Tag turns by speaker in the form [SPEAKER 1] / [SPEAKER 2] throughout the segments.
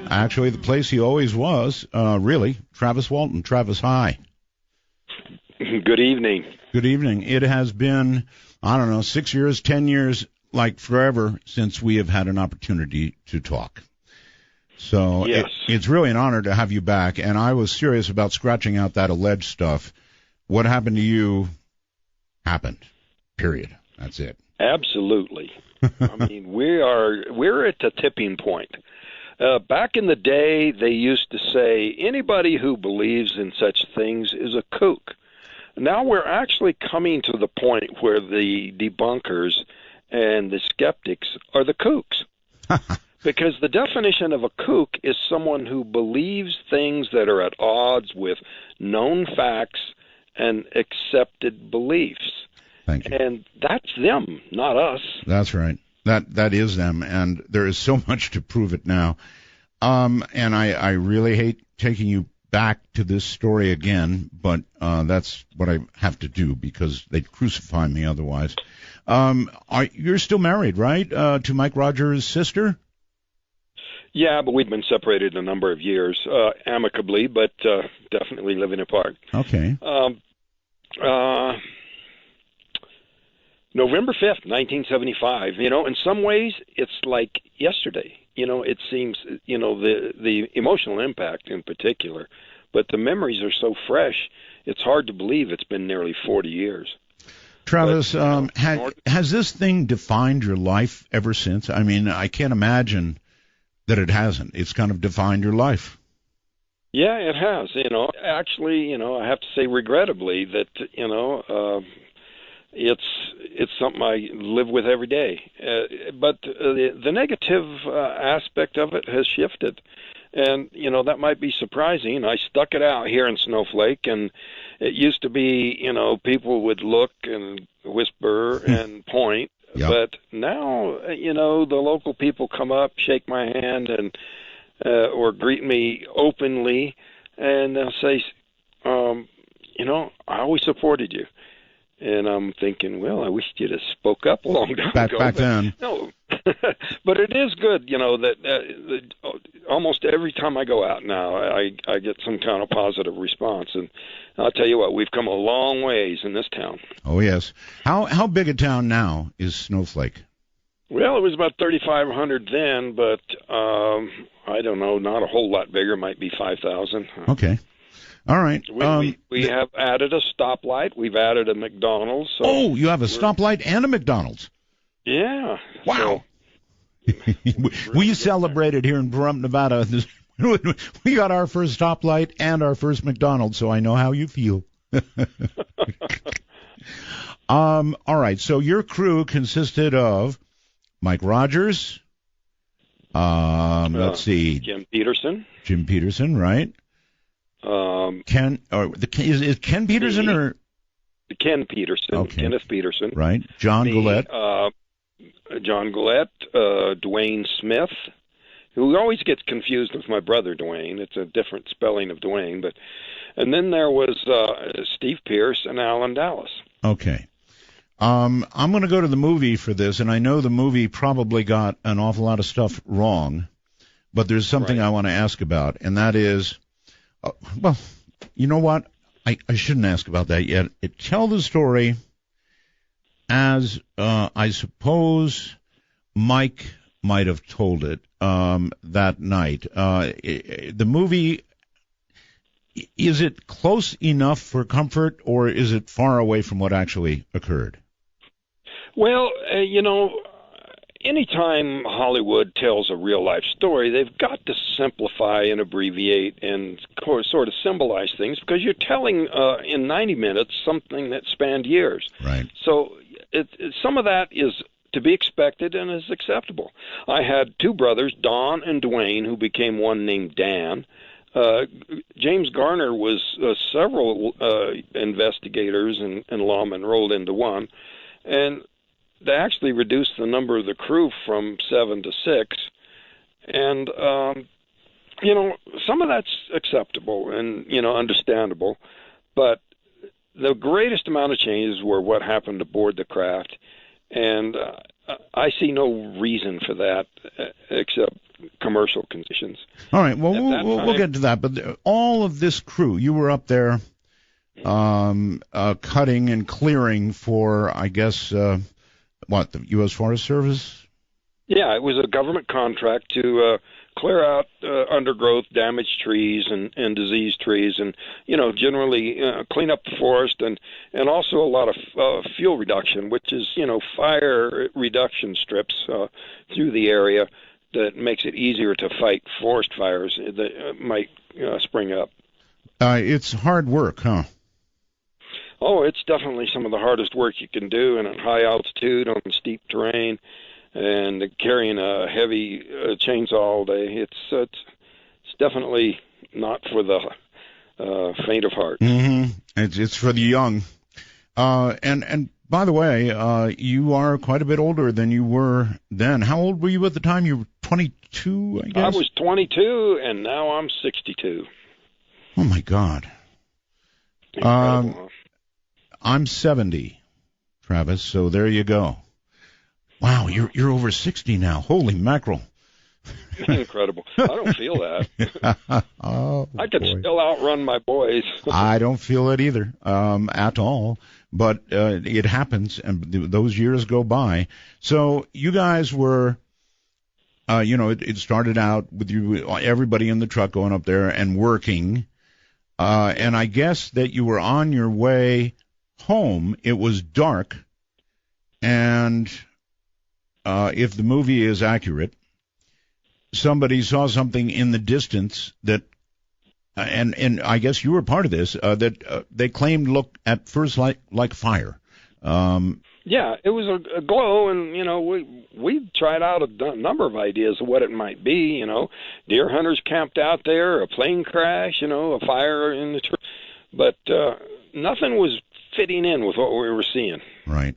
[SPEAKER 1] Actually, the place he always was, really, Travis Walton, Travis High.
[SPEAKER 2] Good evening.
[SPEAKER 1] Good evening. It has been, I don't know, 6 years, 10 years, like forever since we have had an opportunity to talk. So
[SPEAKER 2] yes.
[SPEAKER 1] It's really an honor to have you back, and I was serious about scratching out that alleged stuff. What happened to you happened, period. That's it.
[SPEAKER 2] Absolutely. I mean, we're at the tipping point. Back in the day, they used to say anybody who believes in such things is a kook. Now we're actually coming to the point where the debunkers and the skeptics are the kooks. Because the definition of a kook is someone who believes things that are at odds with known facts and accepted beliefs.
[SPEAKER 1] Thank you.
[SPEAKER 2] And that's them, not us.
[SPEAKER 1] That's right. That is them, and there is so much to prove it now. And I really hate taking you back to this story again, but that's what I have to do because they'd crucify me otherwise. You're still married, right, to Mike Rogers' sister?
[SPEAKER 2] Yeah, but we've been separated a number of years, amicably, but definitely living apart.
[SPEAKER 1] Okay.
[SPEAKER 2] November 5th, 1975, in some ways it's like yesterday. It seems, the emotional impact in particular, but the memories are so fresh, it's hard to believe it's been nearly 40 years.
[SPEAKER 1] Travis, has this thing defined your life ever since? I mean, I can't imagine that it hasn't. It's kind of defined your life.
[SPEAKER 2] Yeah, it has. Actually, I have to say regrettably that, it's something I live with every day. But the negative aspect of it has shifted. And, that might be surprising. I stuck it out here in Snowflake, and it used to be, people would look and whisper and point.
[SPEAKER 1] Yep.
[SPEAKER 2] But now, the local people come up, shake my hand, and or greet me openly, and they'll say, I always supported you. And I'm thinking, well, I wish you'd have spoke up a long time ago.
[SPEAKER 1] Back then.
[SPEAKER 2] No, but it is good, that almost every time I go out now, I get some kind of positive response. And I'll tell you what, we've come a long ways in this town.
[SPEAKER 1] Oh, yes. How big a town now is Snowflake?
[SPEAKER 2] Well, it was about 3,500 then, but I don't know, not a whole lot bigger, might be 5,000.
[SPEAKER 1] Okay. All right.
[SPEAKER 2] We have added a stoplight. We've added a McDonald's. So
[SPEAKER 1] you have a stoplight and a McDonald's.
[SPEAKER 2] Yeah.
[SPEAKER 1] Wow. So, we celebrated here in Pahrump, Nevada. We got our first stoplight and our first McDonald's, so I know how you feel. All right. So your crew consisted of Mike Rogers. Let's see.
[SPEAKER 2] Jim Peterson.
[SPEAKER 1] Jim Peterson, right? Is Ken Peterson or
[SPEAKER 2] Ken Peterson?
[SPEAKER 1] Okay.
[SPEAKER 2] Kenneth Peterson,
[SPEAKER 1] right? John Gillette,
[SPEAKER 2] Dwayne Smith, who always gets confused with my brother Dwayne. It's a different spelling of Dwayne, and then there was Steve Pierce and Alan Dallas.
[SPEAKER 1] Okay. I'm going to go to the movie for this, and I know the movie probably got an awful lot of stuff wrong, but there's something I want to ask about, and that is. Well, you know what? I shouldn't ask about that yet. Tell the story as I suppose Mike might have told it that night. The movie, is it close enough for comfort, or is it far away from what actually occurred?
[SPEAKER 2] Well, anytime Hollywood tells a real-life story, they've got to simplify and abbreviate and sort of symbolize things because you're telling in 90 minutes something that spanned years.
[SPEAKER 1] Right.
[SPEAKER 2] So some of that is to be expected and is acceptable. I had two brothers, Don and Dwayne, who became one named Dan. James Garner was several investigators and lawmen rolled into one. And they actually reduced the number of the crew from 7 to 6. And, some of that's acceptable and, understandable. But the greatest amount of changes were what happened aboard the craft. And I see no reason for that except commercial conditions.
[SPEAKER 1] All right. Well, we'll get to that. But all of this crew, you were up there cutting and clearing for, I guess, the U.S. Forest Service?
[SPEAKER 2] Yeah, it was a government contract to clear out undergrowth, damaged trees, and diseased trees, and generally clean up the forest, and also a lot of fuel reduction, which is fire reduction strips through the area that makes it easier to fight forest fires that might spring up.
[SPEAKER 1] It's hard work, huh?
[SPEAKER 2] Oh, it's definitely some of the hardest work you can do in a high altitude on steep terrain. And carrying a heavy chainsaw all day, it's definitely not for the faint of heart.
[SPEAKER 1] Mm-hmm. It's for the young. And by the way, you are quite a bit older than you were then. How old were you at the time? You were 22, I guess?
[SPEAKER 2] I was 22, and now I'm 62.
[SPEAKER 1] Oh, my God.
[SPEAKER 2] Incredible, huh?
[SPEAKER 1] I'm 70, Travis, so there you go. Wow, you're over 60 now. Holy mackerel.
[SPEAKER 2] Incredible. I don't feel that.
[SPEAKER 1] Oh,
[SPEAKER 2] I could
[SPEAKER 1] boy.
[SPEAKER 2] still outrun my boys.
[SPEAKER 1] I don't feel it either, at all. But it happens, and those years go by. So you guys were, it started out with everybody in the truck going up there and working. And I guess that you were on your way home. It was dark, and if the movie is accurate, somebody saw something in the distance that, and I guess you were part of this, that they claimed looked at first like fire.
[SPEAKER 2] Yeah, it was a glow, and we tried out a number of ideas of what it might be. Deer hunters camped out there, a plane crash, a fire in the tree, but nothing was fitting in with what we were seeing.
[SPEAKER 1] Right.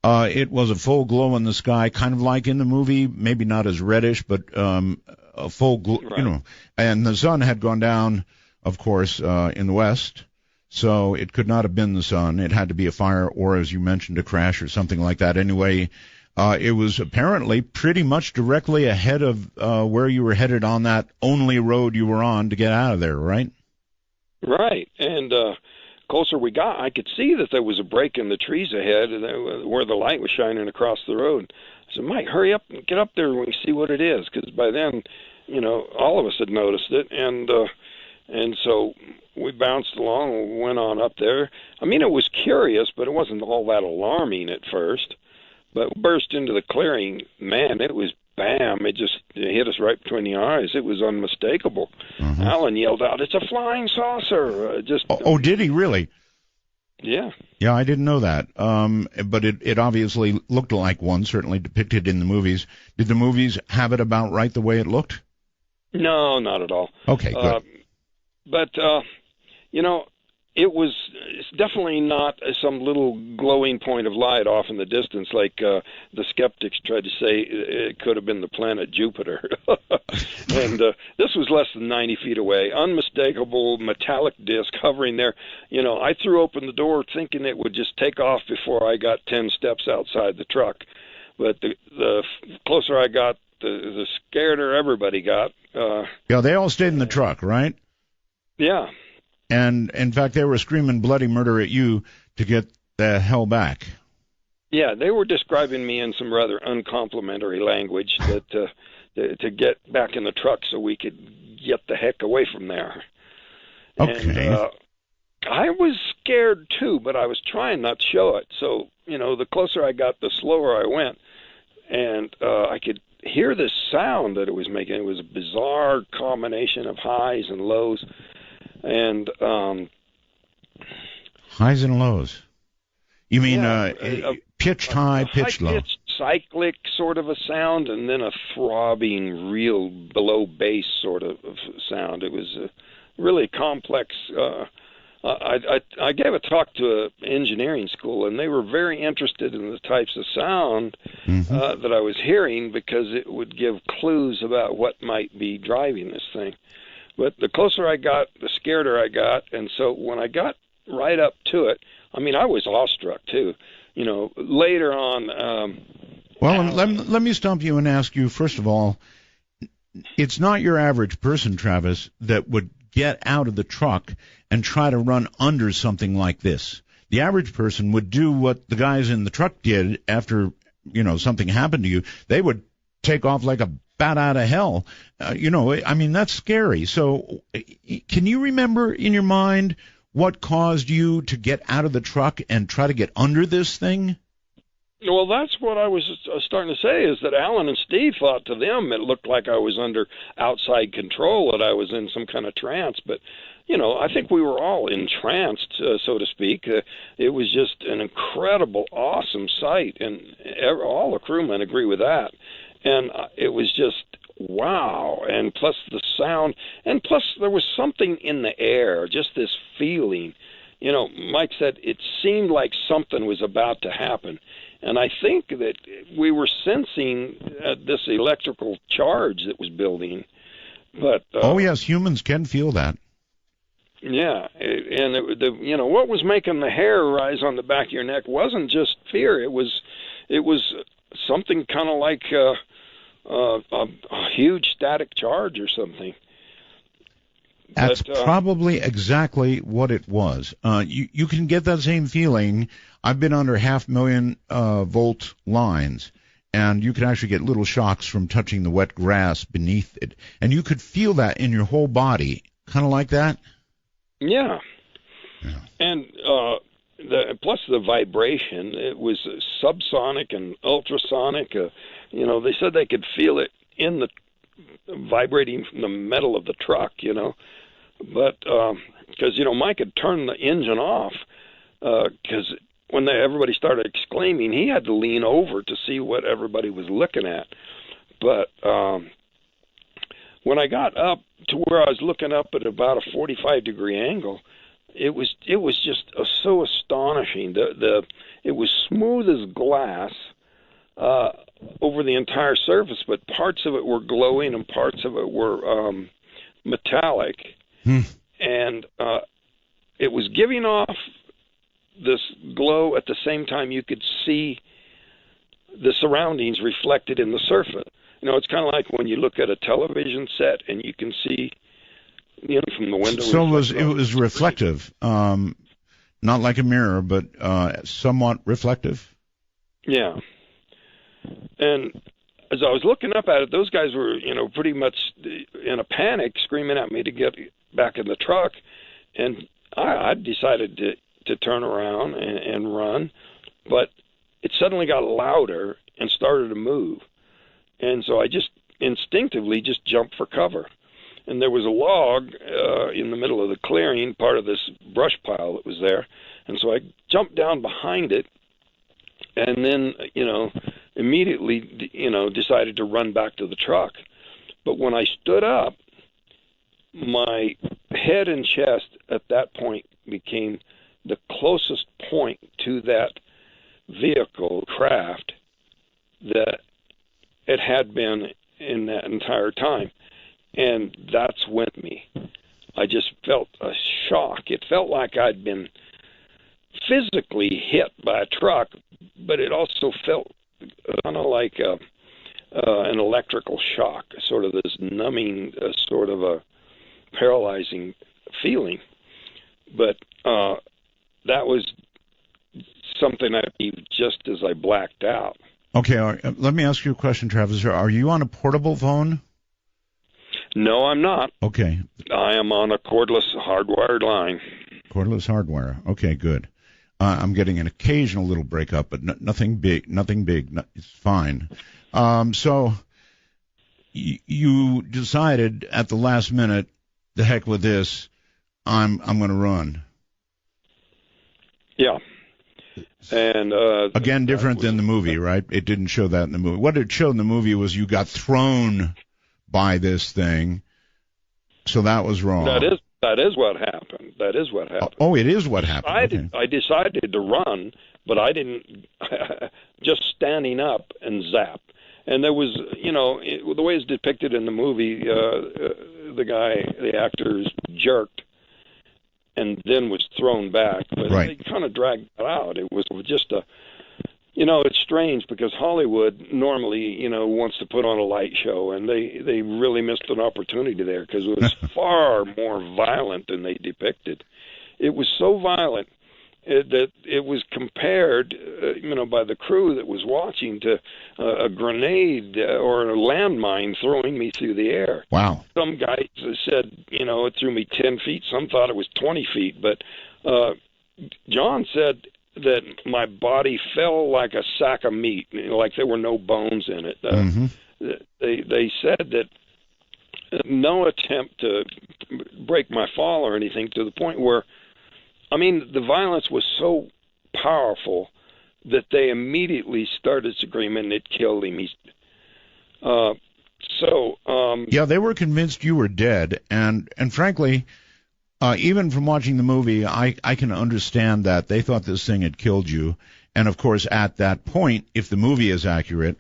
[SPEAKER 1] It was a full glow in the sky, kind of like in the movie, maybe not as reddish, but a full glow,
[SPEAKER 2] right.
[SPEAKER 1] And the sun had gone down, of course, in the west, so it could not have been the sun. It had to be a fire or, as you mentioned, a crash or something like that. Anyway, it was apparently pretty much directly ahead of where you were headed on that only road you were on to get out of there, right?
[SPEAKER 2] Right, and closer we got, I could see that there was a break in the trees ahead where the light was shining across the road. I said, Mike, hurry up and get up there and we can see what it is, because by then, all of us had noticed it, and so we bounced along, went on up there. I mean, it was curious, but it wasn't all that alarming at first. But we burst into the clearing. Man, it was bam. It just hit us right between the eyes. It was unmistakable. Mm-hmm. Alan yelled out, "It's a flying saucer!"
[SPEAKER 1] Did he really?
[SPEAKER 2] Yeah.
[SPEAKER 1] Yeah, I didn't know that. But it obviously looked like one, certainly depicted in the movies. Did the movies have it about right the way it looked?
[SPEAKER 2] No, not at all.
[SPEAKER 1] Okay, good.
[SPEAKER 2] But it's definitely not some little glowing point of light off in the distance like the skeptics tried to say it could have been the planet Jupiter. And this was less than 90 feet away, unmistakable metallic disc hovering there. I threw open the door thinking it would just take off before I got 10 steps outside the truck. But the closer I got, the scareder everybody got.
[SPEAKER 1] Yeah, they all stayed in the truck, right?
[SPEAKER 2] Yeah.
[SPEAKER 1] And, in fact, they were screaming bloody murder at you to get the hell back.
[SPEAKER 2] Yeah, they were describing me in some rather uncomplimentary language that to get back in the truck so we could get the heck away from there.
[SPEAKER 1] Okay.
[SPEAKER 2] And I was scared, too, but I was trying not to show it. So, the closer I got, the slower I went. And I could hear this sound that it was making. It was a bizarre combination of highs and lows. And
[SPEAKER 1] highs and lows. You mean pitched high, pitched low?
[SPEAKER 2] High-pitched, cyclic sort of a sound, and then a throbbing, real below bass sort of sound. It was a really complex. I gave a talk to an engineering school, and they were very interested in the types of sound that I was hearing because it would give clues about what might be driving this thing. But the closer I got, the scareder I got, and so when I got right up to it, I mean, I was awestruck too. Later on,
[SPEAKER 1] Well, let me stop you and ask you, first of all, it's not your average person, Travis, that would get out of the truck and try to run under something like this. The average person would do what the guys in the truck did after, something happened to you. They would take off like a bat out of hell. That's scary. So can you remember in your mind what caused you to get out of the truck and try to get under this thing?
[SPEAKER 2] Well, that's what I was starting to say, is that Alan and Steve thought to them it looked like I was under outside control, that I was in some kind of trance. But, I think we were all entranced, so to speak. It was just an incredible, awesome sight, and all the crewmen agree with that. And it was just wow, and plus the sound, and plus there was something in the air, just this feeling. Mike said it seemed like something was about to happen. And I think that we were sensing this electrical charge that was building. But
[SPEAKER 1] oh yes, humans can feel that.
[SPEAKER 2] Yeah, and what was making the hair rise on the back of your neck wasn't just fear. It was something kind of like a huge static charge or something.
[SPEAKER 1] That's probably exactly what it was. You can get that same feeling. I've been under 500,000 volt lines, and you can actually get little shocks from touching the wet grass beneath it. And you could feel that in your whole body, kind of like that?
[SPEAKER 2] Yeah. And plus the vibration, it was subsonic and ultrasonic. They said they could feel it in the vibrating from the metal of the truck, But because, Mike had turned the engine off because when everybody started exclaiming, he had to lean over to see what everybody was looking at. But when I got up to where I was looking up at about a 45-degree angle, it was just so astonishing. It was smooth as glass over the entire surface, but parts of it were glowing and parts of it were metallic. And it was giving off this glow at the same time you could see the surroundings reflected in the surface. It's kind of like when you look at a television set and you can see, from the window. So
[SPEAKER 1] it was reflective, not like a mirror, but somewhat reflective.
[SPEAKER 2] Yeah. And as I was looking up at it, those guys were, pretty much in a panic, screaming at me to get back in the truck. And I decided to turn around and run, but it suddenly got louder and started to move. And so I just instinctively just jumped for cover. And there was a log in the middle of the clearing, part of this brush pile that was there. And so I jumped down behind it and then, immediately, decided to run back to the truck. But when I stood up, my head and chest at that point became the closest point to that vehicle craft that it had been in that entire time. And that's when I just felt a shock. It felt like I'd been physically hit by a truck, but it also felt kind of like an electrical shock, sort of this numbing, sort of a paralyzing feeling. But that was something I believe just as I blacked out.
[SPEAKER 1] Okay, let me ask you a question, Travis. Are you on a portable phone?
[SPEAKER 2] No, I'm not.
[SPEAKER 1] Okay.
[SPEAKER 2] I am on a cordless hardwired line.
[SPEAKER 1] Cordless hardwire. Okay, good. I'm getting an occasional little breakup, but nothing big. It's fine. So you decided at the last minute, the heck with this, I'm going to run.
[SPEAKER 2] Yeah. And
[SPEAKER 1] again, different than the movie, right? It didn't show that in the movie. What it showed in the movie was you got thrown by this thing, so that was wrong.
[SPEAKER 2] That is what happened. That is what happened.
[SPEAKER 1] Oh, it is what happened.
[SPEAKER 2] I decided to run, but I didn't just standing up and zap. And there was, the way it's depicted in the movie, the actor jerked and then was thrown back. But
[SPEAKER 1] right.
[SPEAKER 2] They kind of dragged it out. It was just It's strange because Hollywood normally, wants to put on a light show, and they really missed an opportunity there because it was far more violent than they depicted. It was so violent that it was compared, by the crew that was watching to a grenade or a landmine throwing me through the air.
[SPEAKER 1] Wow.
[SPEAKER 2] Some guys said, it threw me 10 feet. Some thought it was 20 feet. But John said that my body fell like a sack of meat, like there were no bones in it. They said that no attempt to break my fall or anything, to the point where, the violence was so powerful that they immediately started screaming it killed him. Yeah,
[SPEAKER 1] they were convinced you were dead, and frankly, even from watching the movie, I can understand that. They thought this thing had killed you, and of course, at that point, if the movie is accurate,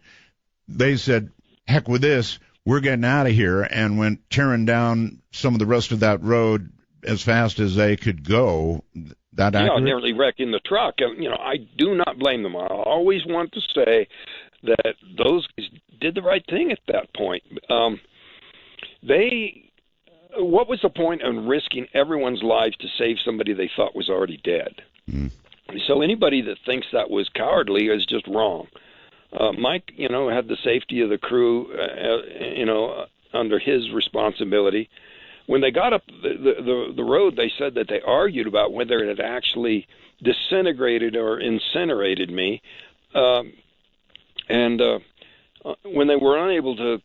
[SPEAKER 1] they said, heck with this, we're getting out of here, and went tearing down some of the rest of that road as fast as they could go. That accurate?
[SPEAKER 2] Nearly wrecking the truck. I do not blame them. I always want to say that those guys did the right thing at that point. What was the point of risking everyone's lives to save somebody they thought was already dead? So anybody that thinks that was cowardly is just wrong. Mike, had the safety of the crew, under his responsibility. When they got up the road, they said that they argued about whether it had actually disintegrated or incinerated me. When they were unable to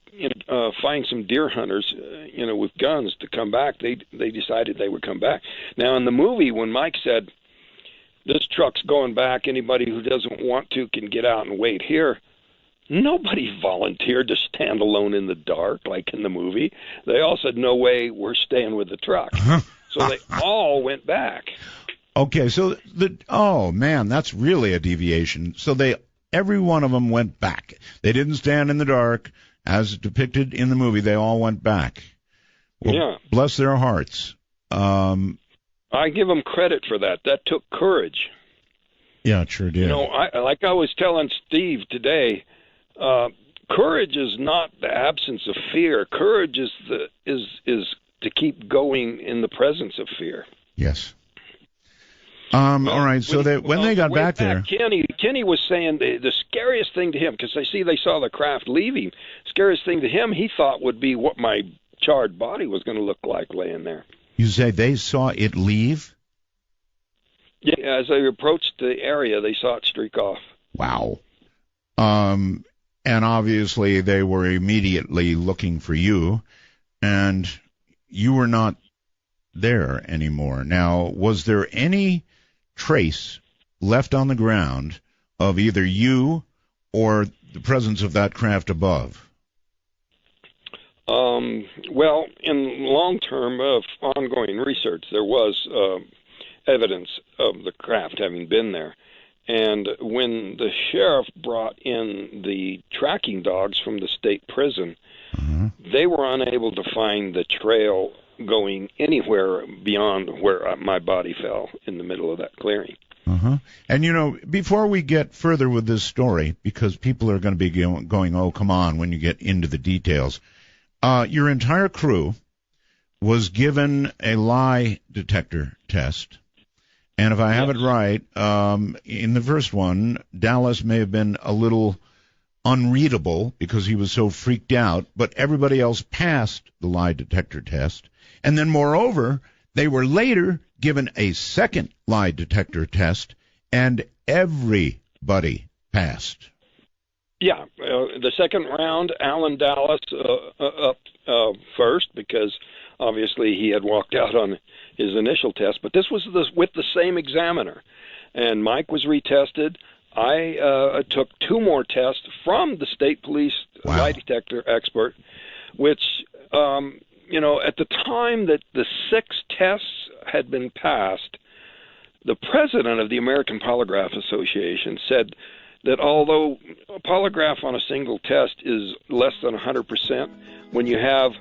[SPEAKER 2] find some deer hunters, with guns to come back, they decided they would come back. Now, in the movie, when Mike said, this truck's going back, anybody who doesn't want to can get out and wait here, nobody volunteered to stand alone in the dark like in the movie. They all said, no way, we're staying with the truck. So they all went back.
[SPEAKER 1] Okay, so oh man, that's really a deviation. So every one of them went back. They didn't stand in the dark as depicted in the movie. They all went back. Well,
[SPEAKER 2] yeah.
[SPEAKER 1] Bless their hearts.
[SPEAKER 2] I give them credit for that. That took courage.
[SPEAKER 1] Yeah, it sure did.
[SPEAKER 2] Like I was telling Steve today, courage is not the absence of fear. Courage is to keep going in the presence of fear.
[SPEAKER 1] Yes. All right. So when they got back there,
[SPEAKER 2] Kenny was saying the scariest thing to him, because they saw the craft leaving. Scariest thing to him, he thought, would be what my charred body was going to look like laying there.
[SPEAKER 1] You say they saw it leave?
[SPEAKER 2] Yeah, as they approached the area, they saw it streak off.
[SPEAKER 1] Wow. And obviously they were immediately looking for you, and you were not there anymore. Now, was there any trace left on the ground of either you or the presence of that craft above?
[SPEAKER 2] Well, in long-term ongoing research, there was evidence of the craft having been there. And when the sheriff brought in the tracking dogs from the state prison, they were unable to find the trail going anywhere beyond where my body fell in the middle of that clearing.
[SPEAKER 1] And, before we get further with this story, because people are going to be going, oh, come on, when you get into the details, your entire crew was given a lie detector test. And if I have it right, in the first one, Dallas may have been a little unreadable because he was so freaked out, but everybody else passed the lie detector test. And then, moreover, they were later given a second lie detector test, and everybody passed. Yeah,
[SPEAKER 2] the second round, Alan Dallas up first, because obviously he had walked out on his initial test, but this was with the same examiner. And Mike was retested. I took 2 more tests from the state police lie detector expert, which, at the time that the 6 tests had been passed, the president of the American Polygraph Association said that although a polygraph on a single test is less than 100%, when you have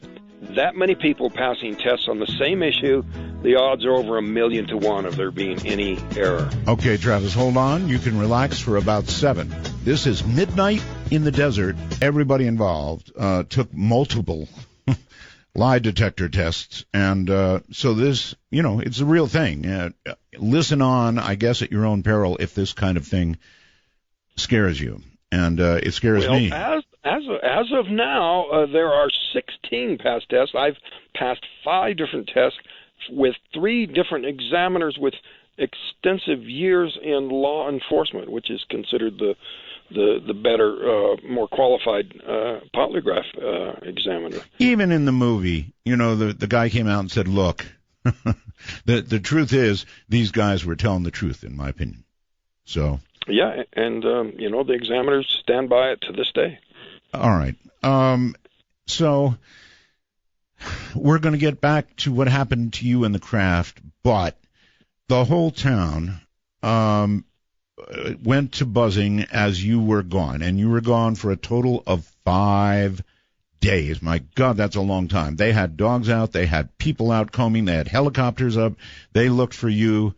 [SPEAKER 2] that many people passing tests on the same issue, the odds are over 1,000,000 to 1 of there being any error.
[SPEAKER 1] Okay, Travis, hold on. You can relax for about 7. This is Midnight in the Desert. Everybody involved took multiple lie detector tests, and so this, it's a real thing. Listen on, I guess, at your own peril if this kind of thing scares you, and it scares me.
[SPEAKER 2] As of now, there are 16 past tests. I've passed 5 different tests with 3 different examiners with extensive years in law enforcement, which is considered the better, more qualified polygraph examiner.
[SPEAKER 1] Even in the movie, the guy came out and said, look, the truth is these guys were telling the truth, in my opinion. So.
[SPEAKER 2] Yeah, and, the examiners stand by it to this day.
[SPEAKER 1] All right. So we're going to get back to what happened to you in the craft, but the whole town went to buzzing as you were gone, and you were gone for a total of 5 days. My God, that's a long time. They had dogs out. They had people out combing. They had helicopters up. They looked for you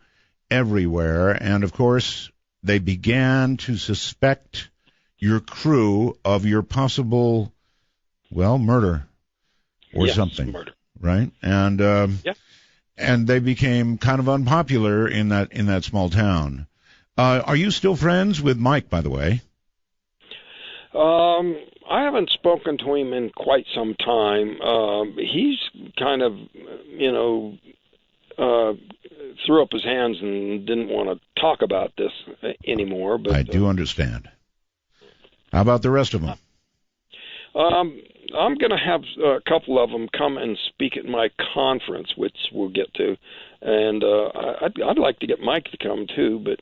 [SPEAKER 1] everywhere, and, of course, they began to suspect your crew of your possible, murder or something. Murder. Right? And and they became kind of unpopular in that small town. Are you still friends with Mike, by the way?
[SPEAKER 2] I haven't spoken to him in quite some time. He's kind of, threw up his hands and didn't want to talk about this anymore. But
[SPEAKER 1] I do understand. How about the rest of them?
[SPEAKER 2] I'm going to have a couple of them come and speak at my conference, which we'll get to, and I'd like to get Mike to come too, but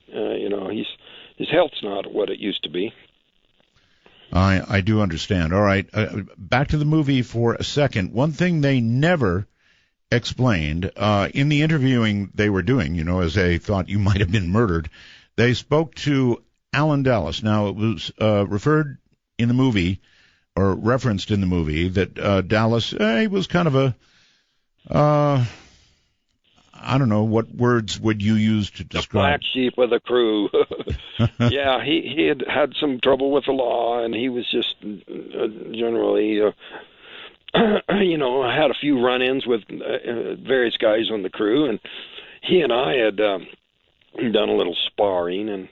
[SPEAKER 2] his health's not what it used to be.
[SPEAKER 1] I do understand. All right, back to the movie for a second. One thing they never explained in the interviewing they were doing, as they thought you might have been murdered, they spoke to Alan Dallas. Now, it was referred in the movie, or referenced in the movie, that Dallas, he was kind of a, I don't know, what words would you use to describe?
[SPEAKER 2] The black sheep of the crew. Yeah, he had some trouble with the law, and he was just generally, had a few run-ins with various guys on the crew, and he and I had done a little sparring, and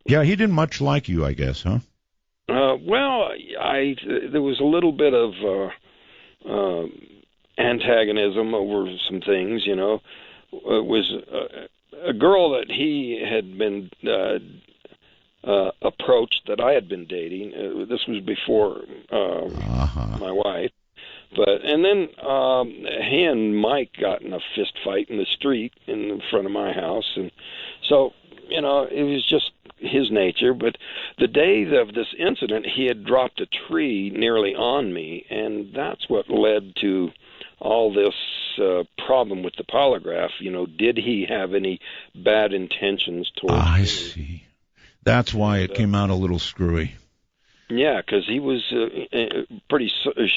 [SPEAKER 1] yeah, he didn't much like you, I guess, huh?
[SPEAKER 2] There was a little bit of antagonism over some things, It was a girl that he had been approached that I had been dating. This was before my wife. And then he and Mike got in a fist fight in the street in front of my house, and so it was just his nature. But the day of this incident, he had dropped a tree nearly on me, and that's what led to all this problem with the polygraph. Did he have any bad intentions towards me?
[SPEAKER 1] I see. That's why it came out a little screwy.
[SPEAKER 2] Yeah, because he was pretty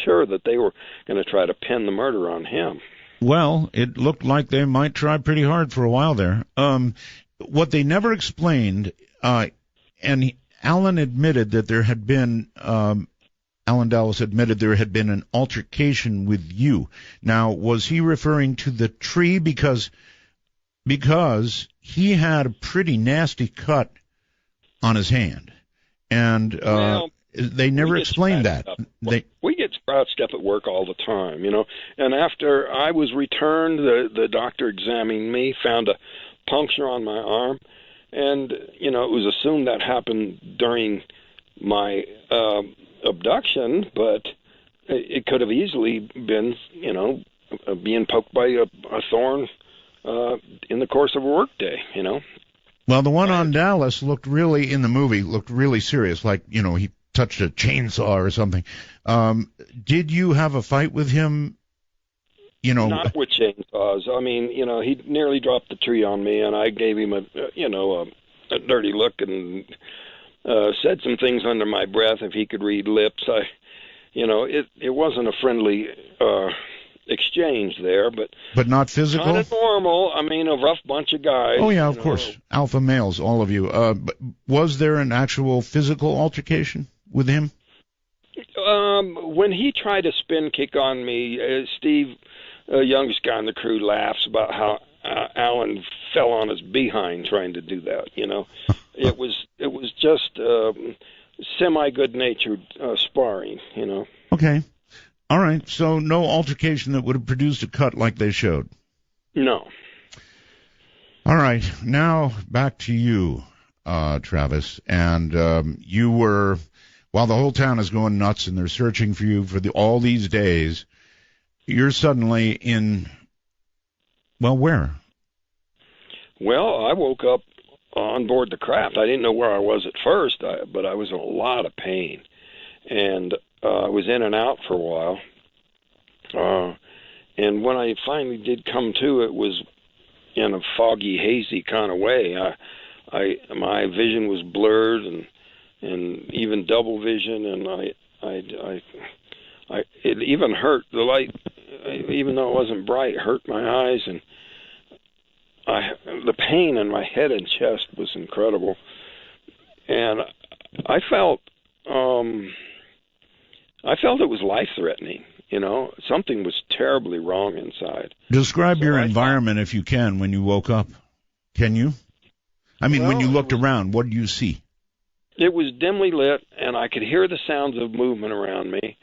[SPEAKER 2] sure that they were going to try to pin the murder on him.
[SPEAKER 1] Well, it looked like they might try pretty hard for a while there. What they never explained, and Alan admitted that there had been, Alan Dallas admitted there had been an altercation with you. Now, was he referring to the tree? Because he had a pretty nasty cut on his hand, and they never explained that.
[SPEAKER 2] We get scratched up at work all the time, And after I was returned, the doctor examining me, found a puncture on my arm, and it was assumed that happened during my abduction, but it could have easily been, being poked by a thorn in the course of a work day,
[SPEAKER 1] Well, the one on Dallas looked really serious, like, he touched a chainsaw or something. Did you have a fight with him?
[SPEAKER 2] Not with chainsaws. I mean, he nearly dropped the tree on me, and I gave him a dirty look and said some things under my breath if he could read lips. It wasn't a friendly exchange there, but
[SPEAKER 1] not physical.
[SPEAKER 2] kind of normal. I mean, a rough bunch of guys.
[SPEAKER 1] Oh yeah, of course, alpha males, all of you. But was there an actual physical altercation with him?
[SPEAKER 2] When he tried to spin kick on me, Steve, youngest guy in the crew, laughs about how Alan fell on his behind trying to do that. It was just semi-good-natured sparring.
[SPEAKER 1] Okay, all right. So no altercation that would have produced a cut like they showed.
[SPEAKER 2] No.
[SPEAKER 1] All right, now back to you, Travis, and you were. While the whole town is going nuts and they're searching for you for all these days, you're suddenly in, well, where?
[SPEAKER 2] Well, I woke up on board the craft. I didn't know where I was at first, but I was in a lot of pain. And I was in and out for a while. And when I finally did come to, it was in a foggy, hazy kind of way. My vision was blurred and even double vision, and it even hurt. The light, even though it wasn't bright, hurt my eyes, and the pain in my head and chest was incredible. And I felt it was life-threatening. Something was terribly wrong inside.
[SPEAKER 1] Describe your environment if you can when you woke up. Can you? I mean, when you looked around, what did you see?
[SPEAKER 2] It was dimly lit, and I could hear the sounds of movement around me,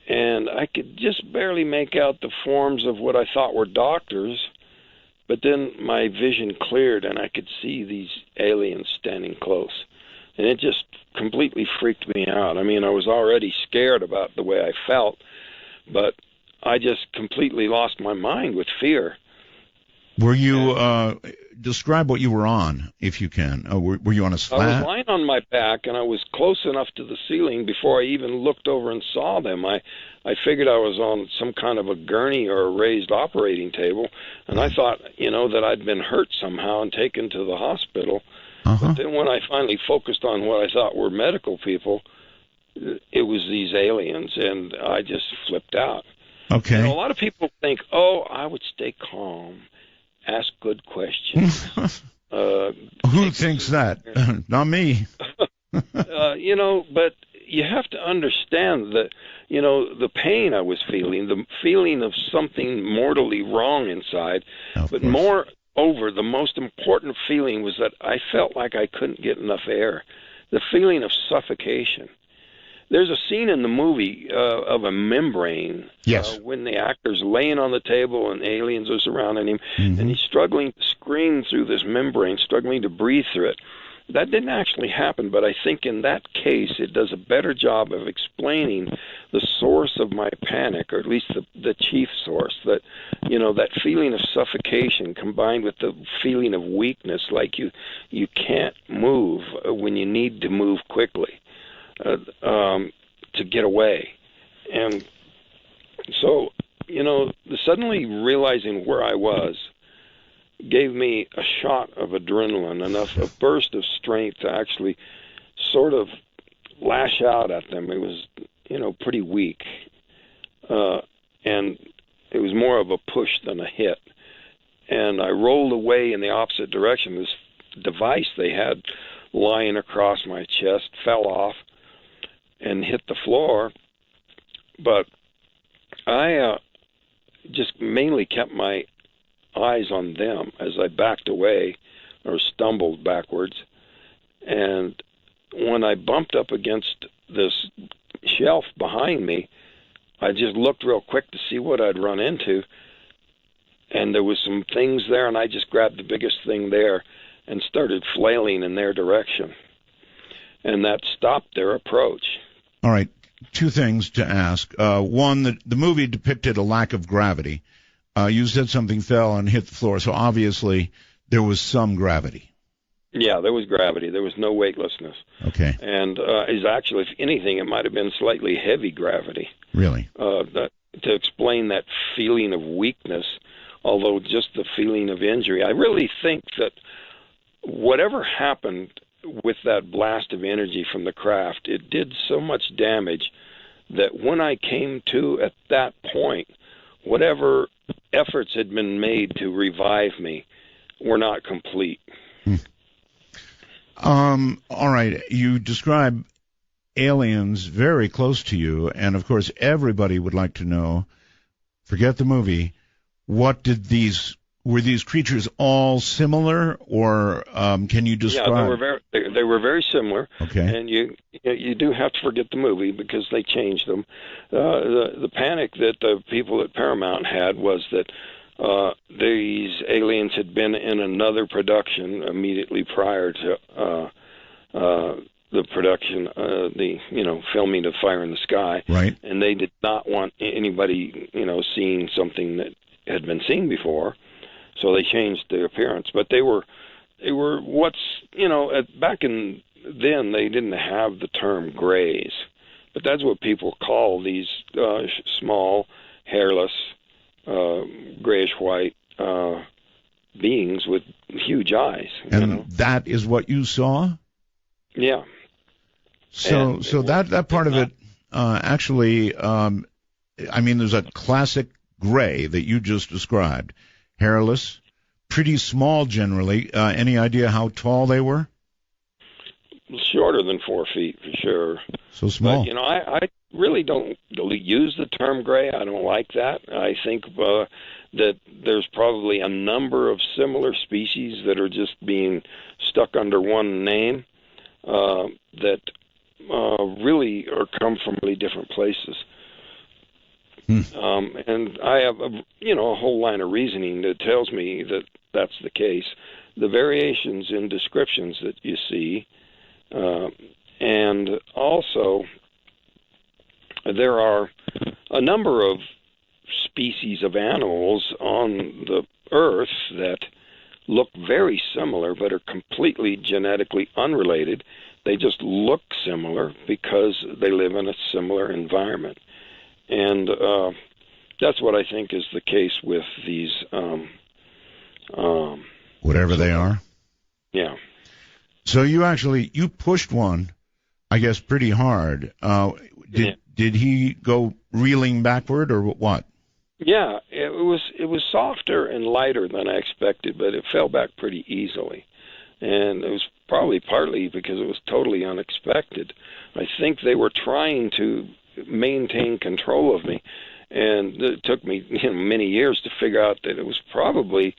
[SPEAKER 2] and I could just barely make out the forms of what I thought were doctors, but then my vision cleared, and I could see these aliens standing close, and it just completely freaked me out. I mean, I was already scared about the way I felt, but I just completely lost my mind with fear.
[SPEAKER 1] Were you, describe what you were on, if you can. Were you on a slat?
[SPEAKER 2] I was lying on my back, and I was close enough to the ceiling before I even looked over and saw them. I figured I was on some kind of a gurney or a raised operating table, and I thought, that I'd been hurt somehow and taken to the hospital.
[SPEAKER 1] Uh-huh.
[SPEAKER 2] But then when I finally focused on what I thought were medical people, it was these aliens, and I just flipped out.
[SPEAKER 1] Okay.
[SPEAKER 2] A lot of people think, I would stay calm. Ask good questions.
[SPEAKER 1] Who thinks that? Not me.
[SPEAKER 2] But you have to understand that, the pain I was feeling, the feeling of something mortally wrong inside, but moreover, the most important feeling was that I felt like I couldn't get enough air, the feeling of suffocation. There's a scene in the movie of a membrane.
[SPEAKER 1] Yes.
[SPEAKER 2] When the actor's laying on the table and aliens are surrounding him,
[SPEAKER 1] mm-hmm.
[SPEAKER 2] and he's struggling to scream through this membrane, struggling to breathe through it. That didn't actually happen, but I think in that case it does a better job of explaining the source of my panic, or at least the chief source, that, that feeling of suffocation combined with the feeling of weakness, like you can't move when you need to move quickly. To get away. And so, suddenly realizing where I was gave me a shot of adrenaline, a burst of strength to actually sort of lash out at them. It was, pretty weak. And it was more of a push than a hit. And I rolled away in the opposite direction. This device they had lying across my chest fell off and hit the floor, but I just mainly kept my eyes on them as I backed away or stumbled backwards. And when I bumped up against this shelf behind me, I just looked real quick to see what I'd run into, and there was some things there, and I just grabbed the biggest thing there and started flailing in their direction. And that stopped their approach.
[SPEAKER 1] All right, two things to ask. One, the movie depicted a lack of gravity. You said something fell and hit the floor, so obviously there was some gravity.
[SPEAKER 2] Yeah, there was gravity. There was no weightlessness.
[SPEAKER 1] Okay.
[SPEAKER 2] And is actually, if anything, it might have been slightly heavy gravity.
[SPEAKER 1] Really?
[SPEAKER 2] To explain that feeling of weakness, although just the feeling of injury. I really think that whatever happened with that blast of energy from the craft, it did so much damage that when I came to at that point, whatever efforts had been made to revive me were not complete.
[SPEAKER 1] All right. You describe aliens very close to you, and of course everybody would like to know, forget the movie, were these creatures all similar, or can you describe?
[SPEAKER 2] Yeah, they were very similar.
[SPEAKER 1] Okay.
[SPEAKER 2] And you do have to forget the movie because they changed them. The panic that the people at Paramount had was that these aliens had been in another production immediately prior to the production, filming of Fire in the Sky.
[SPEAKER 1] Right.
[SPEAKER 2] And they did not want anybody, seeing something that had been seen before. So they changed their appearance, but they were back in then they didn't have the term grays, but that's what people call these small, hairless, grayish white beings with huge eyes.
[SPEAKER 1] And that is what you saw?
[SPEAKER 2] Yeah.
[SPEAKER 1] So that part of it actually, there's a classic gray that you just described. Hairless, pretty small generally. Any idea how tall they were?
[SPEAKER 2] Shorter than 4 feet, for sure.
[SPEAKER 1] So small.
[SPEAKER 2] But, I really don't use the term gray. I don't like that. I think that there's probably a number of similar species that are just being stuck under one name that really come from really different places. And I have a whole line of reasoning that tells me that that's the case. The variations in descriptions that you see, and also there are a number of species of animals on the Earth that look very similar but are completely genetically unrelated. They just look similar because they live in a similar environment. And that's what I think is the case with these.
[SPEAKER 1] Whatever they are?
[SPEAKER 2] Yeah.
[SPEAKER 1] So you pushed one, I guess, pretty hard. Did he go reeling backward or what?
[SPEAKER 2] Yeah, it was softer and lighter than I expected, but it fell back pretty easily. And it was probably partly because it was totally unexpected. I think they were trying to maintain control of me, and it took me many years to figure out that it was probably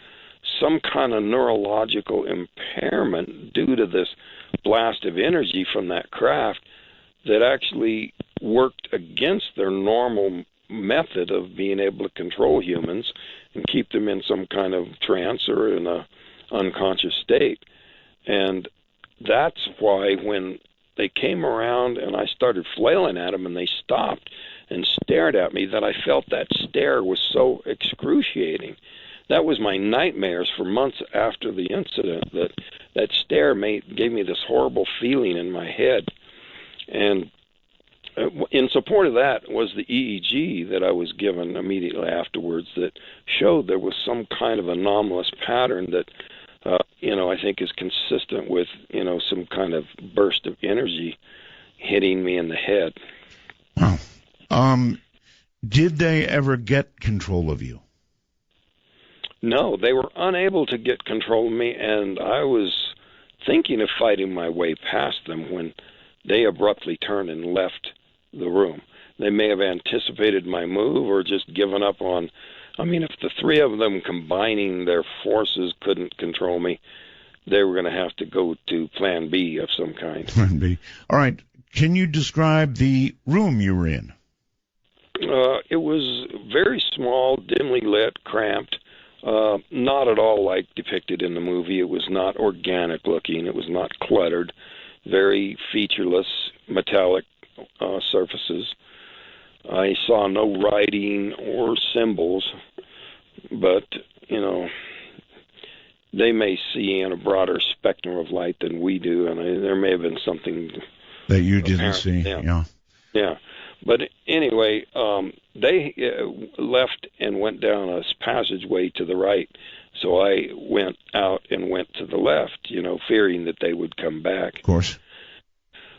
[SPEAKER 2] some kind of neurological impairment due to this blast of energy from that craft that actually worked against their normal method of being able to control humans and keep them in some kind of trance or in a unconscious state. And that's why when they came around and I started flailing at them and they stopped and stared at me, that I felt that stare was so excruciating. That was my nightmares for months after the incident, that stare gave me this horrible feeling in my head. And in support of that was the EEG that I was given immediately afterwards that showed there was some kind of anomalous pattern that I think is consistent with, some kind of burst of energy hitting me in the head.
[SPEAKER 1] Wow. Did they ever get control of you?
[SPEAKER 2] No, they were unable to get control of me, and I was thinking of fighting my way past them when they abruptly turned and left the room. They may have anticipated my move or just given up on. If the three of them combining their forces couldn't control me, they were going to have to go to Plan B of some kind.
[SPEAKER 1] Plan B. All right. Can you describe the room you were in?
[SPEAKER 2] It was very small, dimly lit, cramped, not at all like depicted in the movie. It was not organic looking. It was not cluttered. Very featureless, metallic surfaces. I saw no writing or symbols, but, they may see in a broader spectrum of light than we do, and there may have been something
[SPEAKER 1] that you didn't see.
[SPEAKER 2] Yeah. But anyway, they left and went down a passageway to the right, so I went out and went to the left, fearing that they would come back.
[SPEAKER 1] Of course.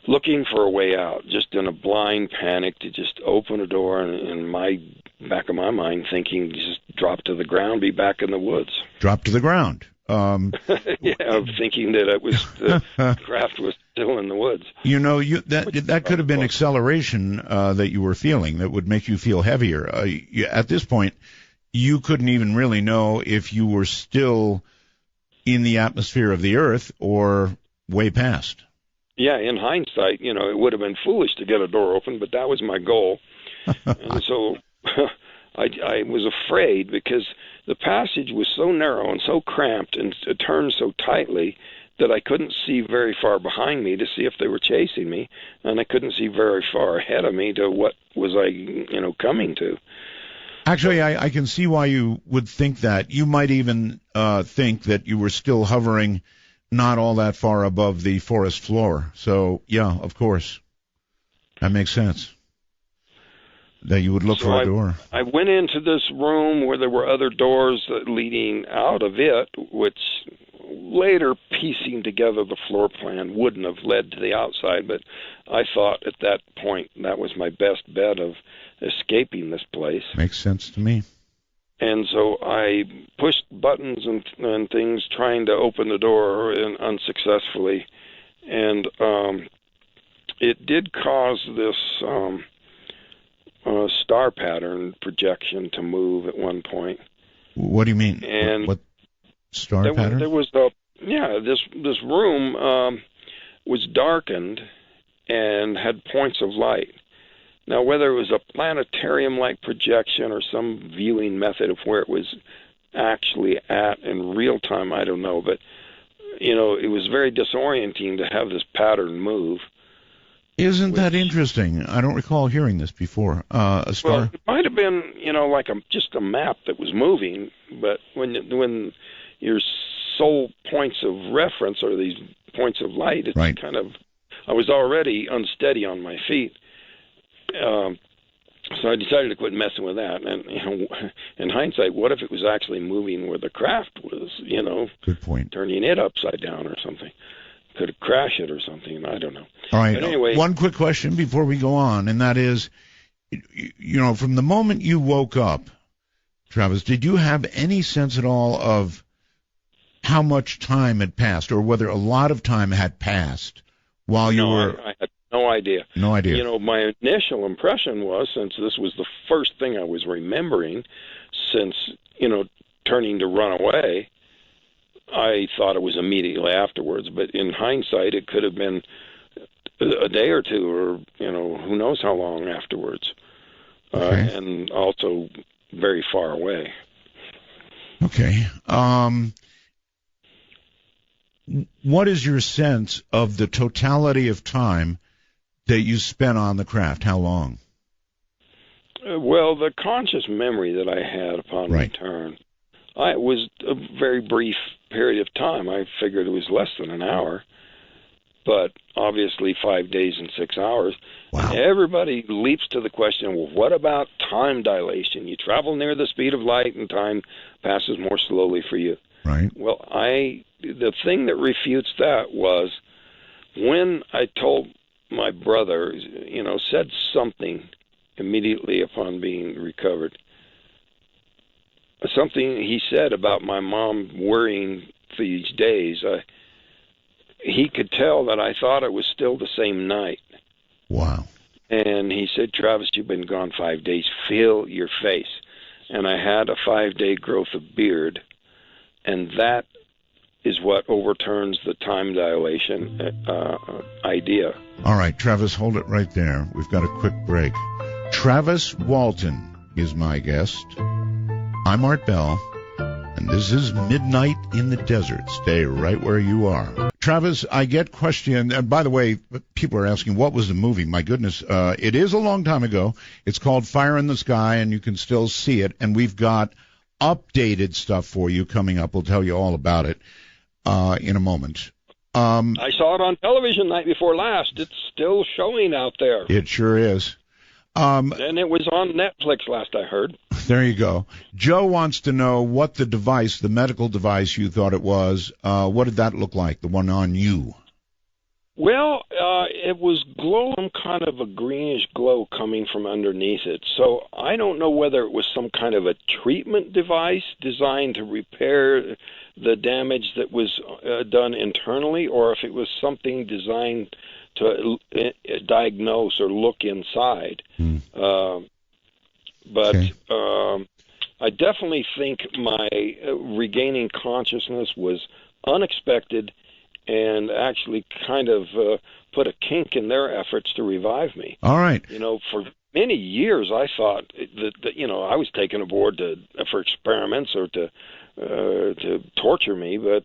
[SPEAKER 2] Looking for a way out, just in a blind panic to just open a door, and my back of my mind thinking just drop to the ground, be back in the woods.
[SPEAKER 1] Drop to the ground.
[SPEAKER 2] Yeah, thinking that it was the craft was still in the woods.
[SPEAKER 1] You know, that could have been acceleration that you were feeling that would make you feel heavier. At this point, you couldn't even really know if you were still in the atmosphere of the Earth or way past.
[SPEAKER 2] Yeah, in hindsight, it would have been foolish to get a door open, but that was my goal. And so I was afraid because the passage was so narrow and so cramped and it turned so tightly that I couldn't see very far behind me to see if they were chasing me, and I couldn't see very far ahead of me to what was I, coming to.
[SPEAKER 1] Actually, I can see why you would think that. You might even think that you were still hovering not all that far above the forest floor. So, yeah, of course. That makes sense. That you would look for a door.
[SPEAKER 2] I went into this room where there were other doors leading out of it, which later piecing together the floor plan wouldn't have led to the outside, but I thought at that point that was my best bet of escaping this place.
[SPEAKER 1] Makes sense to me.
[SPEAKER 2] And so I pushed buttons and things trying to open the door and unsuccessfully. And it did cause this star pattern projection to move at one point.
[SPEAKER 1] What do you mean?
[SPEAKER 2] And
[SPEAKER 1] what star pattern?
[SPEAKER 2] There was this room was darkened and had points of light. Now, whether it was a planetarium-like projection or some viewing method of where it was actually at in real time, I don't know. But, it was very disorienting to have this pattern move.
[SPEAKER 1] Isn't that interesting? I don't recall hearing this before. A star?
[SPEAKER 2] Well, it might have been, like just a map that was moving, but when your sole points of reference are these points of light, it's
[SPEAKER 1] right.
[SPEAKER 2] I was already unsteady on my feet. So I decided to quit messing with that. And, in hindsight, what if it was actually moving where the craft was,
[SPEAKER 1] Good point. Turning
[SPEAKER 2] it upside down or something? Could have crashed it or something. I don't know.
[SPEAKER 1] All right.
[SPEAKER 2] But anyway,
[SPEAKER 1] one quick question before we go on, and that is, from the moment you woke up, Travis, did you have any sense at all of how much time had passed or whether a lot of time had passed while you were...
[SPEAKER 2] I had no idea.
[SPEAKER 1] No idea.
[SPEAKER 2] My initial impression was, since this was the first thing I was remembering since, turning to run away, I thought it was immediately afterwards. But in hindsight, it could have been a day or two or, who knows how long afterwards.
[SPEAKER 1] Okay.
[SPEAKER 2] And also very far away.
[SPEAKER 1] Okay. What is your sense of the totality of time that you spent on the craft? How long?
[SPEAKER 2] Well, the conscious memory that I had upon return, it was a very brief period of time. I figured it was less than an hour, but obviously 5 days and 6 hours.
[SPEAKER 1] Wow.
[SPEAKER 2] And everybody leaps to the question, well, what about time dilation? You travel near the speed of light and time passes more slowly for you.
[SPEAKER 1] Right.
[SPEAKER 2] Well, the thing that refutes that was when I told my brother, said something immediately upon being recovered. Something he said about my mom worrying for these days. He could tell that I thought it was still the same night.
[SPEAKER 1] Wow.
[SPEAKER 2] And he said, Travis, you've been gone 5 days. Feel your face. And I had a 5-day growth of beard. And that is what overturns the time dilation idea.
[SPEAKER 1] All right, Travis, hold it right there. We've got a quick break. Travis Walton is my guest. I'm Art Bell, and this is Midnight in the Desert. Stay right where you are. Travis, I get question, and by the way, people are asking, what was the movie? My goodness, it is a long time ago. It's called Fire in the Sky, and you can still see it, and we've got updated stuff for you coming up. We'll tell you all about it in a moment.
[SPEAKER 2] I saw it on television night before last. It's still showing out there.
[SPEAKER 1] It sure is.
[SPEAKER 2] And it was on Netflix last I heard.
[SPEAKER 1] There you go. Joe wants to know what the device, the medical device you thought it was, what did that look like, the one on you?
[SPEAKER 2] Well, it was glowing, kind of a greenish glow coming from underneath it. So I don't know whether it was some kind of a treatment device designed to repair the damage that was done internally, or if it was something designed to diagnose or look inside. But
[SPEAKER 1] Okay.
[SPEAKER 2] I definitely think my regaining consciousness was unexpected and actually kind of put a kink in their efforts to revive me.
[SPEAKER 1] All right.
[SPEAKER 2] You know, for many years I thought that you know, I was taken aboard for experiments or to torture me, but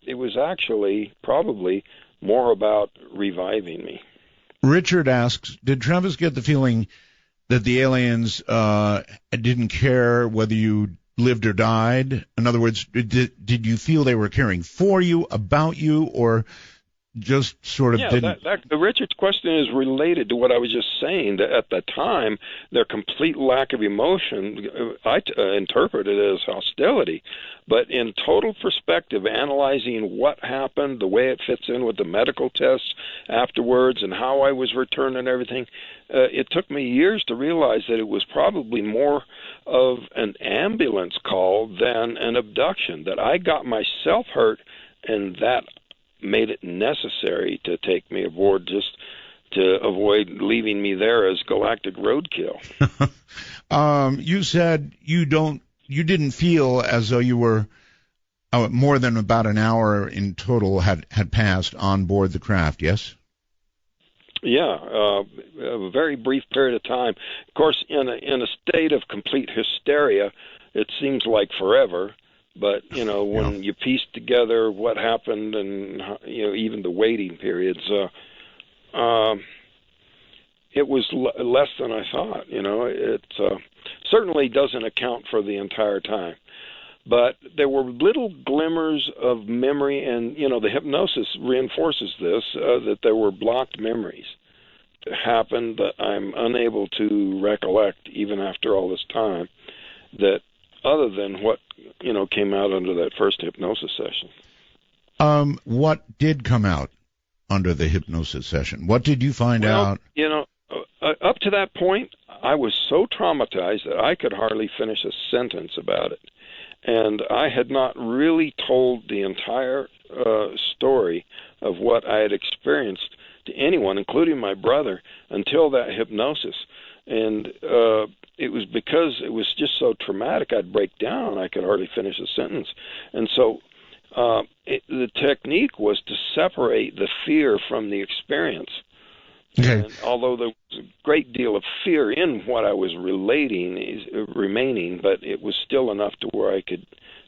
[SPEAKER 2] it was actually probably more about reviving me.
[SPEAKER 1] Richard asks, did Travis get the feeling that the aliens didn't care whether you lived or died? In other words, did you feel they were caring for you, about you, or just sort of didn't?
[SPEAKER 2] Richard's question is related to what I was just saying. That at the time, their complete lack of emotion, I interpreted it as hostility. But in total perspective, analyzing what happened, the way it fits in with the medical tests afterwards, and how I was returned and everything, it took me years to realize that it was probably more of an ambulance call than an abduction, that I got myself hurt, and that made it necessary to take me aboard just to avoid leaving me there as galactic roadkill.
[SPEAKER 1] You said you didn't feel as though you were more than about an hour in total had passed on board the craft, yes?
[SPEAKER 2] Yeah, a very brief period of time. Of course, in a state of complete hysteria, it seems like forever. But, you know, when you piece together what happened and, you know, even the waiting periods, it was less than I thought. You know, it certainly doesn't account for the entire time. But there were little glimmers of memory, and, you know, the hypnosis reinforces this, that there were blocked memories that happened that I'm unable to recollect even after all this time, that other than what, you know, came out under that first hypnosis session.
[SPEAKER 1] What did come out under the hypnosis session? What did you find out?
[SPEAKER 2] You know, up to that point, I was so traumatized that I could hardly finish a sentence about it. And I had not really told the entire story of what I had experienced to anyone, including my brother, until that hypnosis. And it was because it was just so traumatic, I'd break down. I could hardly finish a sentence. And so the technique was to separate the fear from the experience.
[SPEAKER 1] Okay.
[SPEAKER 2] And although there was a great deal of fear in what I was remaining, but it was still enough to where I could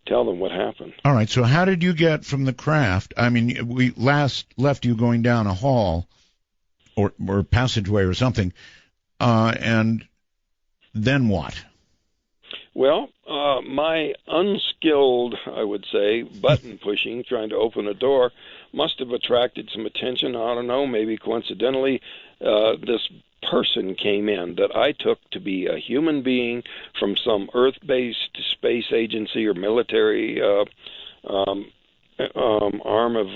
[SPEAKER 2] tell them what happened.
[SPEAKER 1] All right, so how did you get from the craft? I mean, we last left you going down a hall or passageway or something, and then what?
[SPEAKER 2] Well, my unskilled, I would say, button pushing, trying to open a door, must have attracted some attention. I don't know, maybe coincidentally, this person came in that I took to be a human being from some Earth-based space agency or military arm of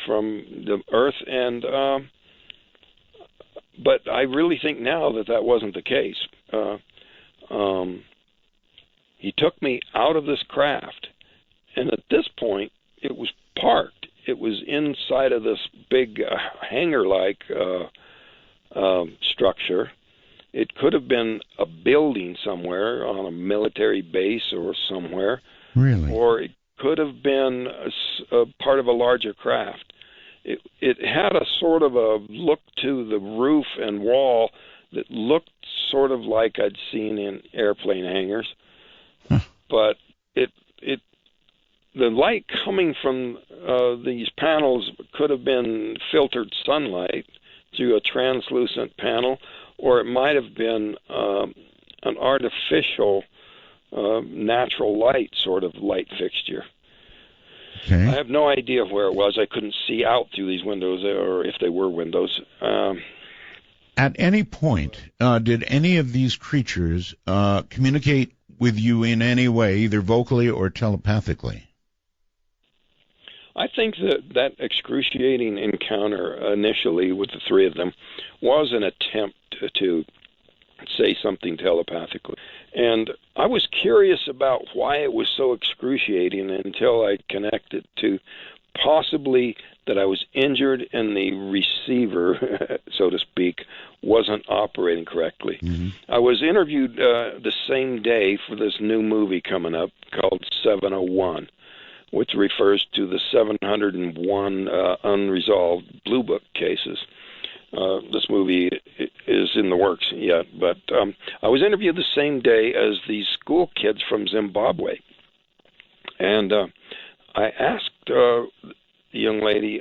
[SPEAKER 2] from the Earth, and but I really think now that wasn't the case. He took me out of this craft, and at this point, it was parked. It was inside of this big hangar-like structure. It could have been a building somewhere on a military base or somewhere.
[SPEAKER 1] Really?
[SPEAKER 2] Or it could have been a part of a larger craft. It had a sort of a look to the roof and wall that looked sort of like I'd seen in airplane hangars. But the light coming from these panels could have been filtered sunlight through a translucent panel, or it might have been an artificial natural light sort of light fixture.
[SPEAKER 1] Okay.
[SPEAKER 2] I have no idea where it was. I couldn't see out through these windows, or if they were windows.
[SPEAKER 1] At any point, did any of these creatures communicate with you in any way, either vocally or telepathically?
[SPEAKER 2] I think that excruciating encounter initially with the three of them was an attempt to say something telepathically. And I was curious about why it was so excruciating until I connected to possibly that I was injured and the receiver, so to speak, wasn't operating correctly. Mm-hmm. I was interviewed the same day for this new movie coming up called 701, which refers to the 701 unresolved Blue Book cases. This movie is in the works yet, but I was interviewed the same day as these school kids from Zimbabwe. And I asked the young lady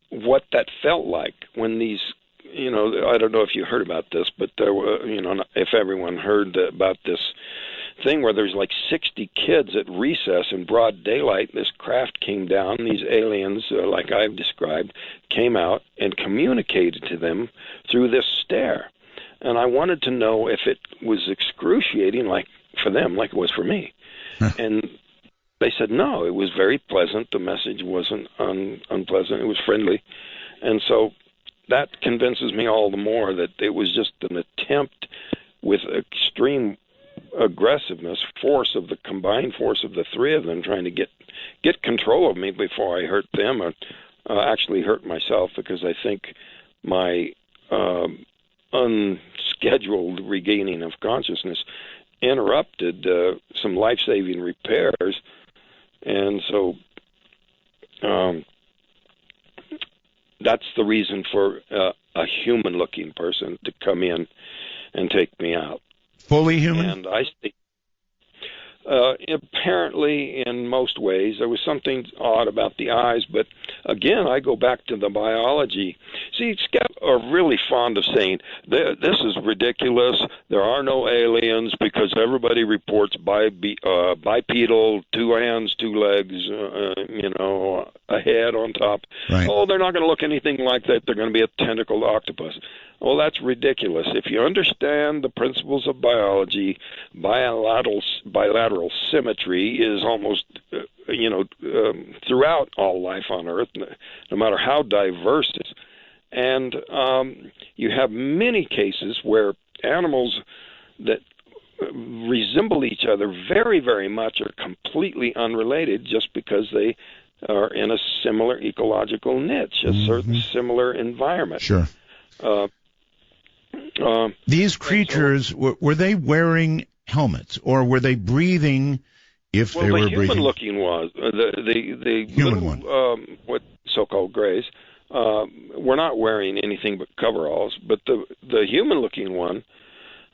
[SPEAKER 2] what that felt like when these, I don't know if you heard about this, but there were, if everyone heard about this thing where there's like 60 kids at recess in broad daylight. This craft came down. These aliens, like I've described, came out and communicated to them through this stare. And I wanted to know if it was excruciating, like for them, like it was for me. And they said no, it was very pleasant. The message wasn't unpleasant. It was friendly. And so that convinces me all the more that it was just an attempt with extreme aggressiveness, combined force of the three of them trying to get control of me before I hurt them or actually hurt myself, because I think my unscheduled regaining of consciousness interrupted some life-saving repairs. And so that's the reason for a human-looking person to come in and take me out.
[SPEAKER 1] Fully human?
[SPEAKER 2] And I think, apparently, in most ways, there was something odd about the eyes. But again, I go back to the biology. See, scouts are really fond of saying, this is ridiculous. There are no aliens because everybody reports bipedal, 2 hands, 2 legs, a head on top.
[SPEAKER 1] Right.
[SPEAKER 2] Oh, they're not going to look anything like that. They're going to be a tentacled octopus. Well, that's ridiculous. If you understand the principles of biology, bilateral symmetry is almost, throughout all life on Earth, no matter how diverse it is. And you have many cases where animals that resemble each other very, very much are completely unrelated just because they are in a similar ecological niche, a certain similar environment.
[SPEAKER 1] Sure. These creatures, were they wearing helmets, or were they breathing if they were breathing?
[SPEAKER 2] Well, the human-looking was. The
[SPEAKER 1] human
[SPEAKER 2] little, one. What so-called grays, were not wearing anything but coveralls, but the human-looking one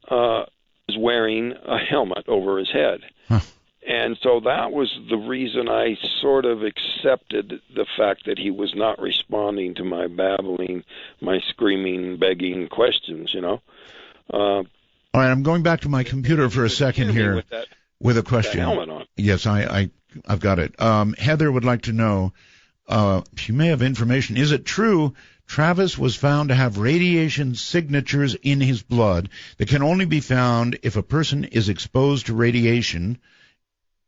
[SPEAKER 2] was wearing a helmet over his head. Huh. And so that was the reason I sort of accepted the fact that he was not responding to my babbling, my screaming, begging questions,
[SPEAKER 1] All right, I'm going back to my computer for a second here with a question.
[SPEAKER 2] Helmet on.
[SPEAKER 1] Yes, I've got it. Heather would like to know, she may have information. Is it true Travis was found to have radiation signatures in his blood that can only be found if a person is exposed to radiation,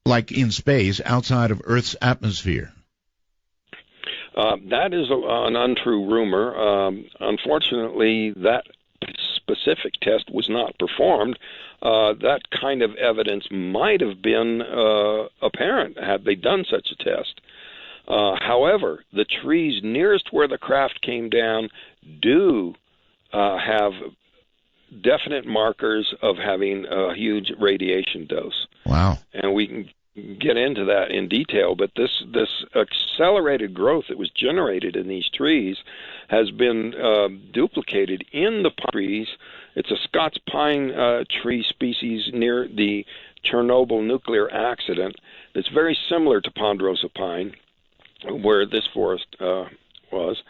[SPEAKER 1] like in space, outside of Earth's atmosphere?
[SPEAKER 2] That is an untrue rumor. Unfortunately, that specific test was not performed. That kind of evidence might have been apparent had they done such a test. However, the trees nearest where the craft came down do have definite markers of having a huge radiation dose.
[SPEAKER 1] Wow.
[SPEAKER 2] And we can get into that in detail, but this accelerated growth that was generated in these trees has been duplicated in the pine trees. It's a Scots pine tree species near the Chernobyl nuclear accident that's very similar to ponderosa pine, where this forest was.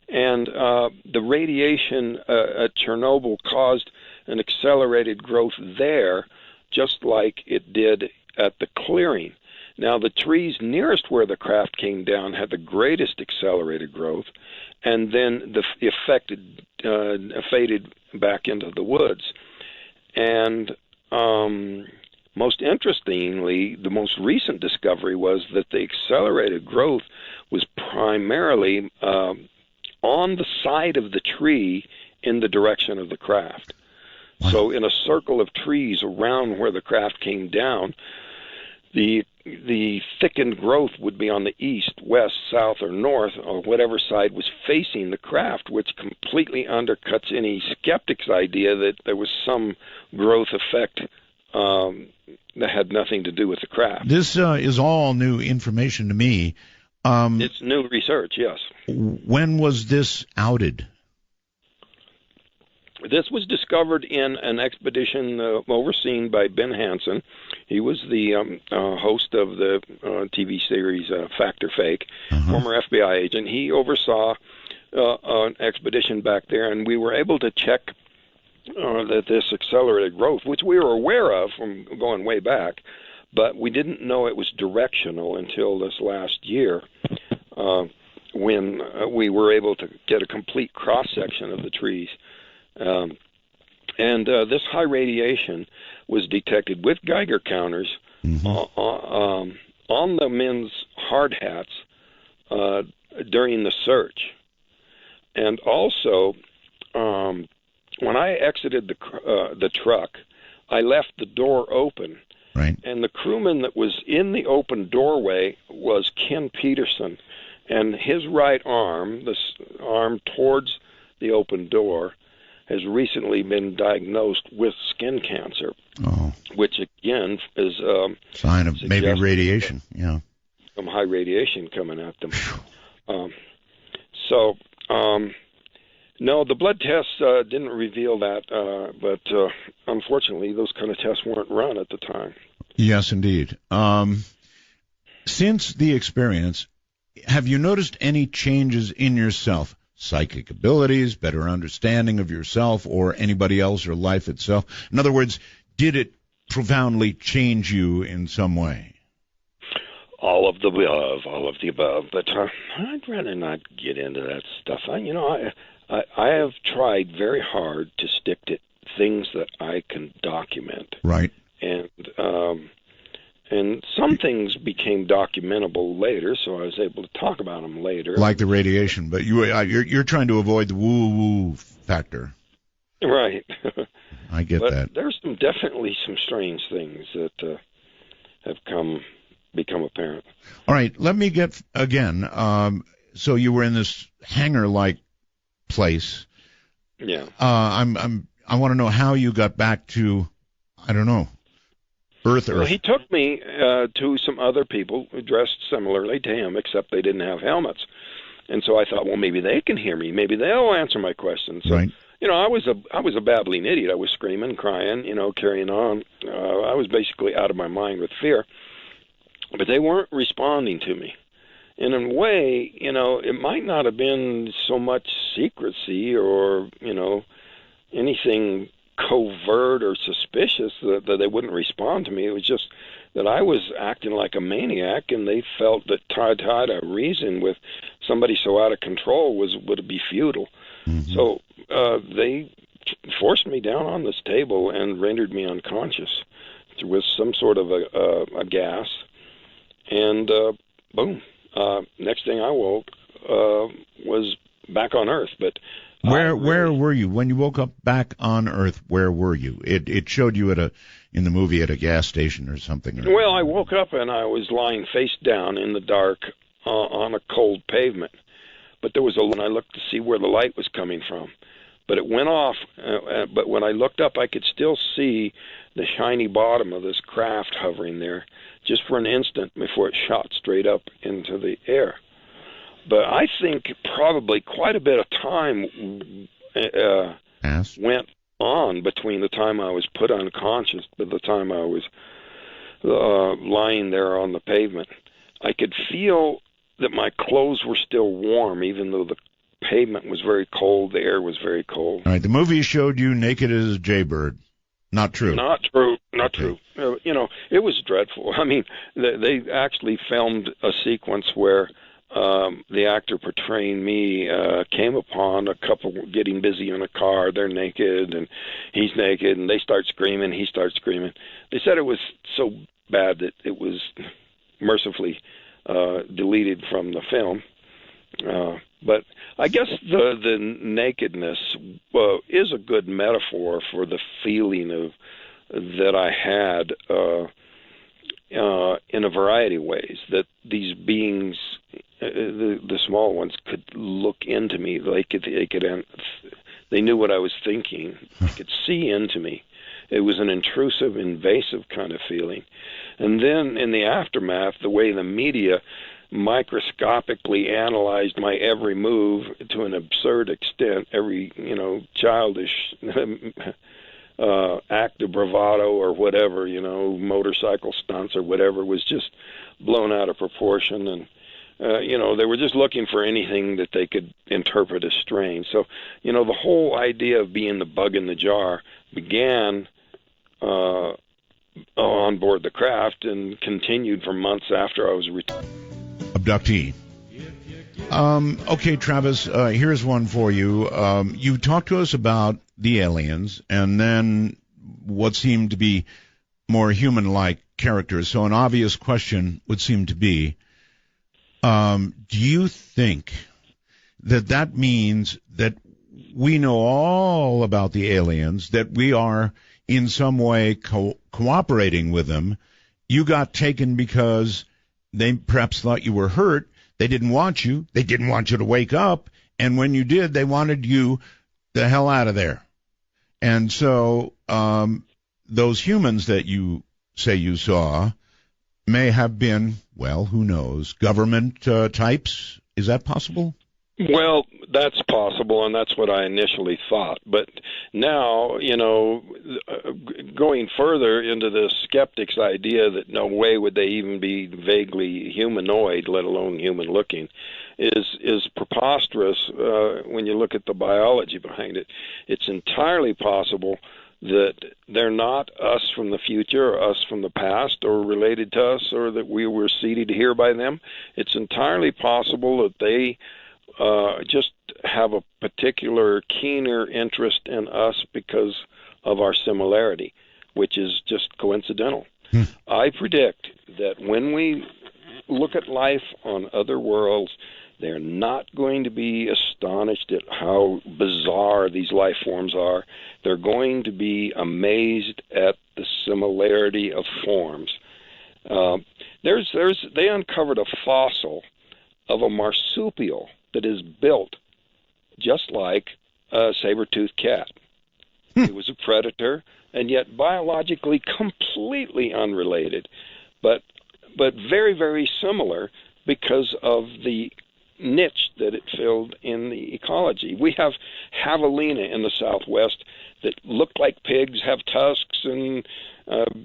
[SPEAKER 2] And the radiation at Chernobyl caused an accelerated growth there, just like it did at the clearing. Now, the trees nearest where the craft came down had the greatest accelerated growth, and then the effect faded back into the woods. And Most interestingly, the most recent discovery was that the accelerated growth was primarily on the side of the tree in the direction of the craft.
[SPEAKER 1] Wow.
[SPEAKER 2] So in a circle of trees around where the craft came down, the thickened growth would be on the east, west, south, or north, or whatever side was facing the craft, which completely undercuts any skeptic's idea that there was some growth effect that had nothing to do with the craft.
[SPEAKER 1] This is all new information to me.
[SPEAKER 2] It's new research, yes.
[SPEAKER 1] When was this outed?
[SPEAKER 2] This was discovered in an expedition overseen by Ben Hansen. He was the host of the TV series Fact or Fake, former FBI agent. He oversaw an expedition back there, and we were able to check that this accelerated growth, which we were aware of from going way back, but we didn't know it was directional until this last year when we were able to get a complete cross-section of the trees. And this high radiation was detected with Geiger counters on the men's hard hats during the search. And also, when I exited the truck, I left the door open.
[SPEAKER 1] Right.
[SPEAKER 2] And the crewman that was in the open doorway was Ken Peterson. And his right arm, this arm towards the open door, has recently been diagnosed with skin cancer, which again is
[SPEAKER 1] sign of maybe radiation. Yeah,
[SPEAKER 2] some high radiation coming at them. No, the blood tests didn't reveal that, but unfortunately, those kind of tests weren't run at the time.
[SPEAKER 1] Yes, indeed. Since the experience, have you noticed any changes in yourself? Psychic abilities, better understanding of yourself or anybody else or life itself? In other words, did it profoundly change you in some way?
[SPEAKER 2] All of the above, but I'd rather not get into that stuff. I have tried very hard to stick to things that I can document.
[SPEAKER 1] Right.
[SPEAKER 2] And some things became documentable later, so I was able to talk about them later.
[SPEAKER 1] Like the radiation, but you're trying to avoid the woo-woo factor.
[SPEAKER 2] Right.
[SPEAKER 1] I get that.
[SPEAKER 2] There's definitely some strange things that have become apparent.
[SPEAKER 1] All right, let me get, again, so you were in this hangar-like place.
[SPEAKER 2] Yeah.
[SPEAKER 1] I want to know how you got back to, I don't know, Earth.
[SPEAKER 2] Well, he took me to some other people who dressed similarly to him, except they didn't have helmets. And so I thought, well, maybe they can hear me. Maybe they'll answer my questions. So,
[SPEAKER 1] right.
[SPEAKER 2] I was a babbling idiot. I was screaming, crying, carrying on. I was basically out of my mind with fear. But they weren't responding to me. And in a way, it might not have been so much secrecy or, anything covert or suspicious that they wouldn't respond to me. It was just that I was acting like a maniac, and they felt that to reason with somebody so out of control would be futile. Mm-hmm. So they forced me down on this table and rendered me unconscious with some sort of a gas. And boom, next thing I woke was back on Earth. But
[SPEAKER 1] where were you when you woke up back on Earth? Where were you? It showed you in the movie at a gas station or something.
[SPEAKER 2] Well, I woke up and I was lying face down in the dark on a cold pavement. But there was and I looked to see where the light was coming from. But it went off. But when I looked up, I could still see the shiny bottom of this craft hovering there, just for an instant before it shot straight up into the air. But I think probably quite a bit of time went on between the time I was put unconscious to the time I was lying there on the pavement. I could feel that my clothes were still warm, even though the pavement was very cold, the air was very cold.
[SPEAKER 1] All right, the movie showed you naked as a jaybird. Not true.
[SPEAKER 2] Not true. Not true. It was dreadful. I mean, they actually filmed a sequence where the actor portraying me came upon a couple getting busy in a car. They're naked, and he's naked, and they start screaming. He starts screaming. They said it was so bad that it was mercifully deleted from the film. But I guess the nakedness is a good metaphor for the feeling of that I had in a variety of ways, that these beings, the small ones, could look into me. They knew what I was thinking. They could see into me. It was an intrusive, invasive kind of feeling. And then in the aftermath, the way the media microscopically analyzed my every move to an absurd extent, every childish act of bravado or whatever, motorcycle stunts or whatever, was just blown out of proportion. And they were just looking for anything that they could interpret as strange. So the whole idea of being the bug in the jar began on board the craft and continued for months after I was retired.
[SPEAKER 1] Abductee. Okay, Travis, here's one for you. You talked to us about the aliens and then what seemed to be more human-like characters. So an obvious question would seem to be, do you think that means that we know all about the aliens, that we are in some way cooperating with them? You got taken because they perhaps thought you were hurt. They didn't want you. They didn't want you to wake up. And when you did, they wanted you the hell out of there. And so those humans that you say you saw may have been, well, who knows, government types? Is that possible?
[SPEAKER 2] Well, that's possible, and that's what I initially thought. But now, going further into the skeptic's idea that no way would they even be vaguely humanoid, let alone human-looking, is preposterous when you look at the biology behind it. It's entirely possible that they're not us from the future or us from the past or related to us, or that we were seeded here by them. It's entirely possible that they just have a particular keener interest in us because of our similarity, which is just coincidental. I predict that when we look at life on other worlds, they're not going to be astonished at how bizarre these life forms are. They're going to be amazed at the similarity of forms. They uncovered a fossil of a marsupial that is built just like a saber-toothed cat. It was a predator, and yet biologically completely unrelated, but very, very similar because of the niche that it filled in the ecology. We have javelina in the Southwest that look like pigs, have tusks and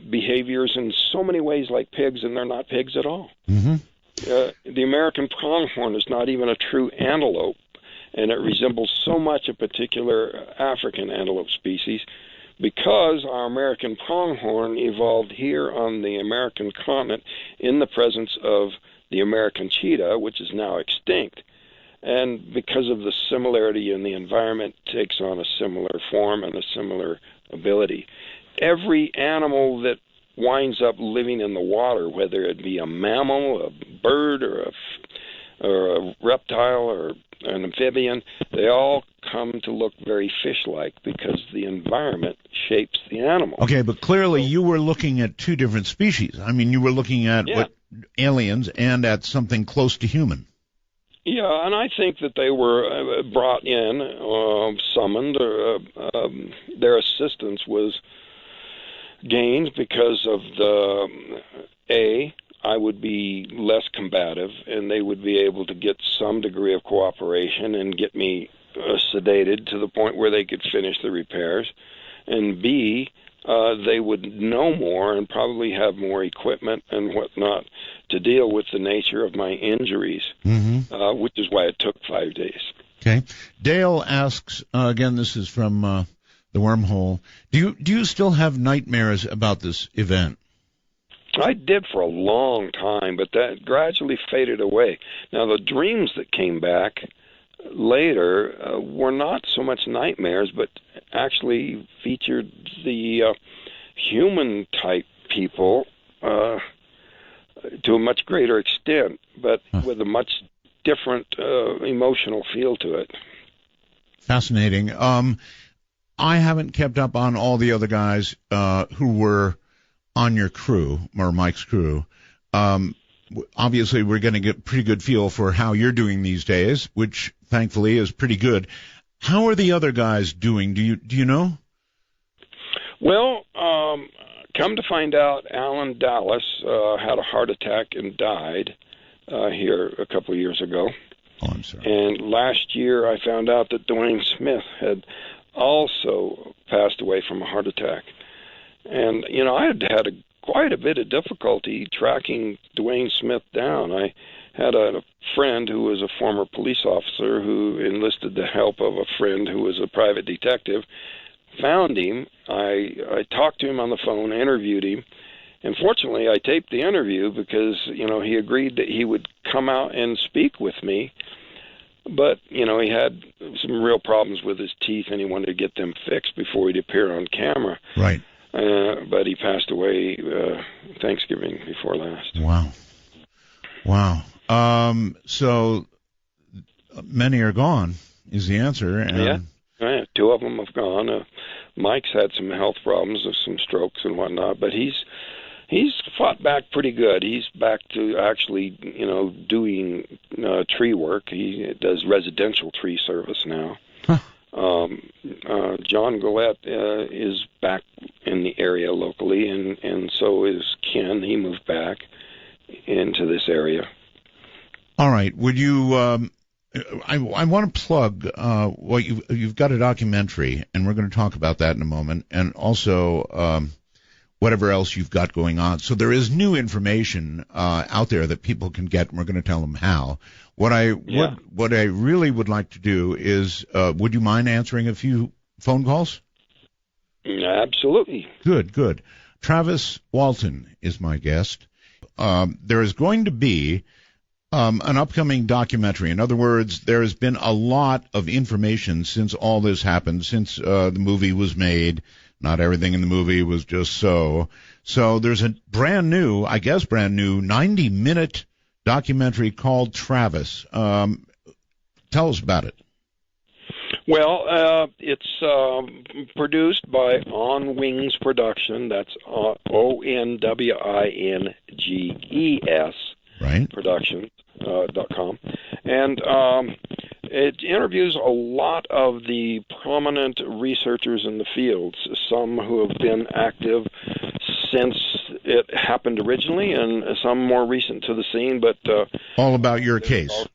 [SPEAKER 2] behaviors in so many ways like pigs, and they're not pigs at all. Mm-hmm. The American pronghorn is not even a true antelope, and it resembles so much a particular African antelope species because our American pronghorn evolved here on the American continent in the presence of the American cheetah, which is now extinct. And because of the similarity in the environment, takes on a similar form and a similar ability. Every animal that winds up living in the water, whether it be a mammal, a bird, or a reptile, or an amphibian, they all come to look very fish-like because the environment shapes the animal.
[SPEAKER 1] Okay, but clearly you were looking at two different species. I mean, you were looking at aliens and at something close to human.
[SPEAKER 2] Yeah, and I think that they were brought in, summoned. Their assistance was gained because of I would be less combative, and they would be able to get some degree of cooperation and get me sedated to the point where they could finish the repairs. And B, they would know more and probably have more equipment and whatnot to deal with the nature of my injuries, which is why it took 5 days.
[SPEAKER 1] Okay. Dale asks, again, this is from the Wormhole, do you still have nightmares about this event?
[SPEAKER 2] I did for a long time, but that gradually faded away. Now, the dreams that came back later were not so much nightmares, but actually featured the human-type people to a much greater extent, but with a much different emotional feel to it.
[SPEAKER 1] Fascinating. I haven't kept up on all the other guys who were on your crew, or Mike's crew. Obviously, we're going to get a pretty good feel for how you're doing these days, which thankfully is pretty good. How are the other guys doing? Do you know?
[SPEAKER 2] Well, come to find out, Alan Dallas had a heart attack and died here a couple of years ago.
[SPEAKER 1] Oh, I'm sorry.
[SPEAKER 2] And last year I found out that Dwayne Smith had also passed away from a heart attack. And, I had quite a bit of difficulty tracking Dwayne Smith down. I had a friend who was a former police officer who enlisted the help of a friend who was a private detective, found him. I talked to him on the phone, interviewed him. And fortunately, I taped the interview because, he agreed that he would come out and speak with me. But, he had some real problems with his teeth, and he wanted to get them fixed before he'd appear on camera.
[SPEAKER 1] Right.
[SPEAKER 2] But he passed away Thanksgiving before last.
[SPEAKER 1] Wow. So many are gone is the answer. And
[SPEAKER 2] Yeah, two of them have gone. Mike's had some health problems, some strokes and whatnot, but he's fought back pretty good. He's back to actually, doing tree work. He does residential tree service now.
[SPEAKER 1] Huh.
[SPEAKER 2] John Gillette is back in the area locally, and so is Ken. He moved back into this area.
[SPEAKER 1] All right. Would you? I want to plug what you've got a documentary, and we're going to talk about that in a moment, and also whatever else you've got going on. So there is new information out there that people can get, and we're going to tell them how. What I really would like to do is, would you mind answering a few phone calls?
[SPEAKER 2] Absolutely.
[SPEAKER 1] Good. Travis Walton is my guest. There is going to be an upcoming documentary. In other words, there has been a lot of information since all this happened, since the movie was made. Not everything in the movie was just so. So there's a brand new 90-minute documentary called Travis. Tell us about it.
[SPEAKER 2] Well, it's produced by On Wings Production. That's ONWINGES.
[SPEAKER 1] Right.
[SPEAKER 2] Productions.com. And it interviews a lot of the prominent researchers in the fields, some who have been active since it happened originally, and some more recent to the scene. But
[SPEAKER 1] all about your case.